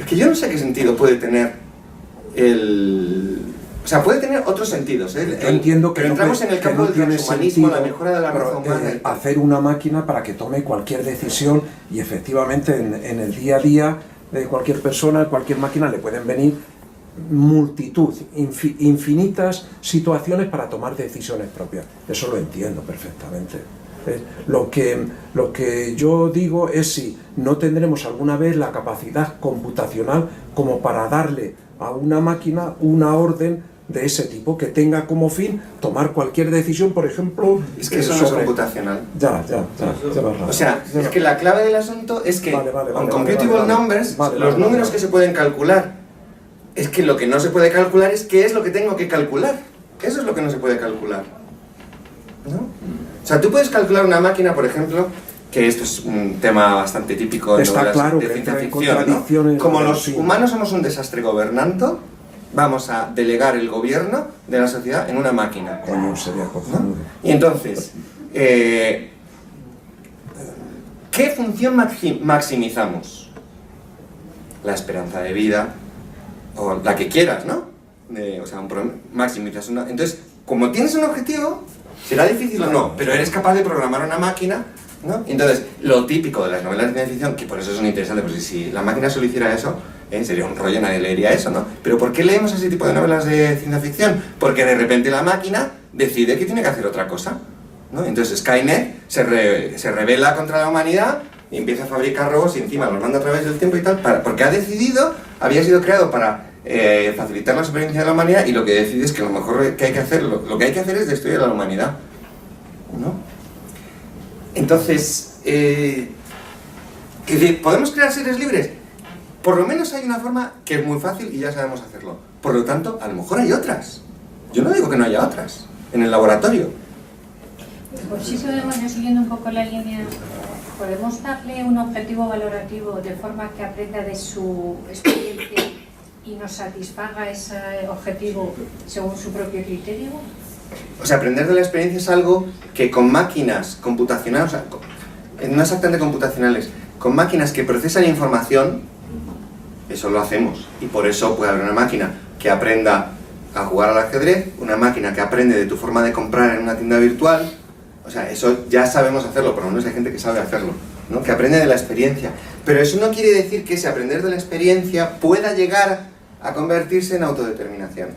que yo no sé qué sentido puede tener o sea, puede tener otros sentidos, Yo entiendo que pero entramos en el campo del tiene transhumanismo, la sentido, mejora de la raza humana. hacer una máquina para que tome cualquier decisión y efectivamente en el día a día de cualquier persona, cualquier máquina le pueden venir multitud, infinitas situaciones para tomar decisiones propias. Eso lo entiendo perfectamente. Lo que yo digo es si no tendremos alguna vez la capacidad computacional como para darle a una máquina una orden de ese tipo que tenga como fin tomar cualquier decisión, por ejemplo... Es que eso no es computacional. Ya, o sea, es que la clave del asunto es que con computable numbers, los números que se pueden calcular, es que lo que no se puede calcular es qué es lo que tengo que calcular. Eso es lo que no se puede calcular, ¿no? O sea, tú puedes calcular una máquina, por ejemplo, que esto es un tema bastante típico de novelas de ciencia ficción, ¿no? Como los humanos somos un desastre gobernando, vamos a delegar el gobierno de la sociedad en una máquina. Coño, sería cojonudo. Y entonces, ¿qué función maximizamos? La esperanza de vida, o la que quieras, ¿no? O sea, maximizas una... Entonces, como tienes un objetivo, será difícil o no, pero eres capaz de programar una máquina, ¿no? Y entonces, lo típico de las novelas de ciencia ficción, que por eso son interesantes, porque si la máquina solo hiciera eso, sería un rollo, nadie leería eso, ¿no? Pero ¿por qué leemos ese tipo de novelas de ciencia ficción? Porque de repente la máquina decide que tiene que hacer otra cosa, ¿no? Entonces Skynet se rebela contra la humanidad y empieza a fabricar robots y encima los manda a través del tiempo y tal, porque ha decidido, había sido creado para facilitar la supervivencia de la humanidad, y lo que decide es que lo mejor que hay que hacer, lo que hay que hacer es destruir a la humanidad, ¿no? Entonces, ¿podemos crear seres libres? Por lo menos hay una forma que es muy fácil y ya sabemos hacerlo. Por lo tanto, a lo mejor hay otras. Yo no digo que no haya otras en el laboratorio. Pues sí, bueno, siguiendo un poco la línea, ¿podemos darle un objetivo valorativo de forma que aprenda de su experiencia y nos satisfaga ese objetivo según su propio criterio? O sea, aprender de la experiencia es algo que con máquinas computacionales, o sea, no exactamente computacionales, con máquinas que procesan información, eso lo hacemos. Y por eso puede haber una máquina que aprenda a jugar al ajedrez, una máquina que aprende de tu forma de comprar en una tienda virtual. O sea, eso ya sabemos hacerlo, por lo menos hay gente que sabe hacerlo, ¿no? Que aprende de la experiencia. Pero eso no quiere decir que ese aprender de la experiencia pueda llegar a convertirse en autodeterminación.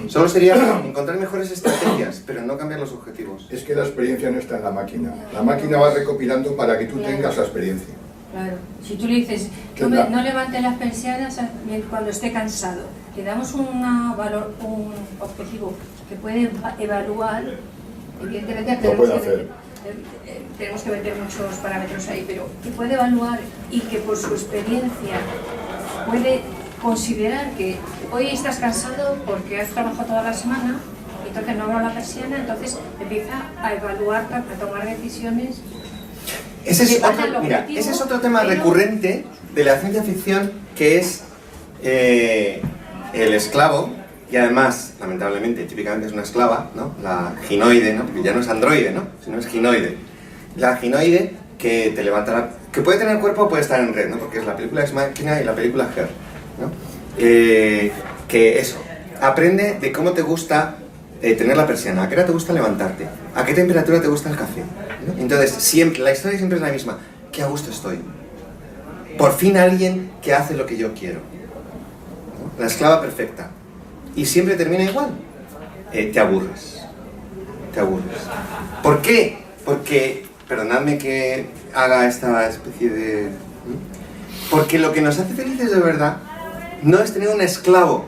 Solo sería encontrar mejores estrategias, pero no cambiar los objetivos. Es que la experiencia no está en la máquina. La máquina va recopilando para que tú tengas la experiencia. Claro. Si tú le dices, no levante las persianas cuando esté cansado, le damos un objetivo que puede evaluar, evidentemente tenemos que meter muchos parámetros ahí, pero que puede evaluar y que por su experiencia puede considerar que hoy estás cansado porque has trabajado toda la semana, entonces no abro la persiana, entonces empieza a evaluar, a tomar decisiones. Ese es otro tema recurrente de la ciencia ficción, que es el esclavo, y además, lamentablemente, típicamente es una esclava, ¿no? La ginoide, ¿no? Porque ya no es androide, ¿no? Sino es ginoide. La ginoide que te levanta que puede tener cuerpo o puede estar en red, ¿no? Porque es la película Ex Machina y la película Her, ¿no? Que eso, aprende de cómo te gusta tener la persiana, a qué hora te gusta levantarte, a qué temperatura te gusta el café, ¿no? Entonces, siempre, la historia siempre es la misma. Qué a gusto estoy. Por fin alguien que hace lo que yo quiero, ¿no? La esclava perfecta. y siempre termina igual. Te aburres. Te aburres. ¿Por qué? Porque, perdonadme que haga esta especie de... Porque lo que nos hace felices de verdad no es tener un esclavo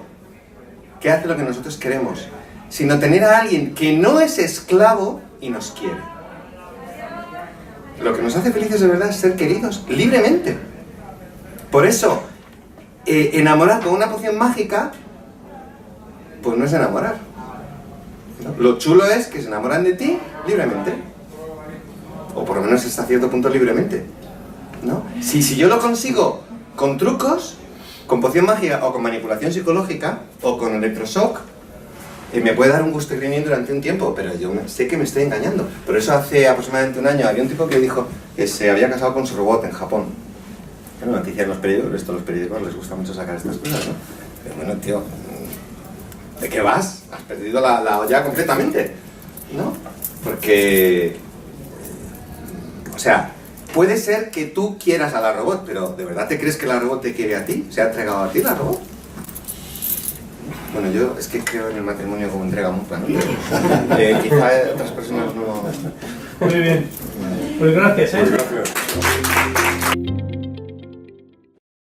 que hace lo que nosotros queremos, sino tener a alguien que no es esclavo y nos quiere. Lo que nos hace felices de verdad es ser queridos libremente. Por eso, enamorar con una poción mágica, pues no es enamorar, ¿no? Lo chulo es que se enamoran de ti libremente. O por lo menos hasta cierto punto libremente, ¿no? Si yo lo consigo con trucos, con poción mágica o con manipulación psicológica o con electroshock, me puede dar un gusto y bien durante un tiempo, pero yo sé que me estoy engañando. Por eso hace aproximadamente un año había un tipo que dijo que se había casado con su robot en Japón. Era una noticia en los periódicos, esto a los periódicos les gusta mucho sacar estas cosas, ¿no? Pero bueno, tío, ¿de qué vas? Has perdido la olla completamente, ¿no? Porque... O sea, puede ser que tú quieras a la robot, pero ¿de verdad te crees que la robot te quiere a ti? ¿Se ha entregado a ti la robot? Bueno, yo es que creo en el matrimonio como entrega mutua, ¿no? Quizá otras personas no... Muy bien. Pues gracias, ¿eh? Pues gracias.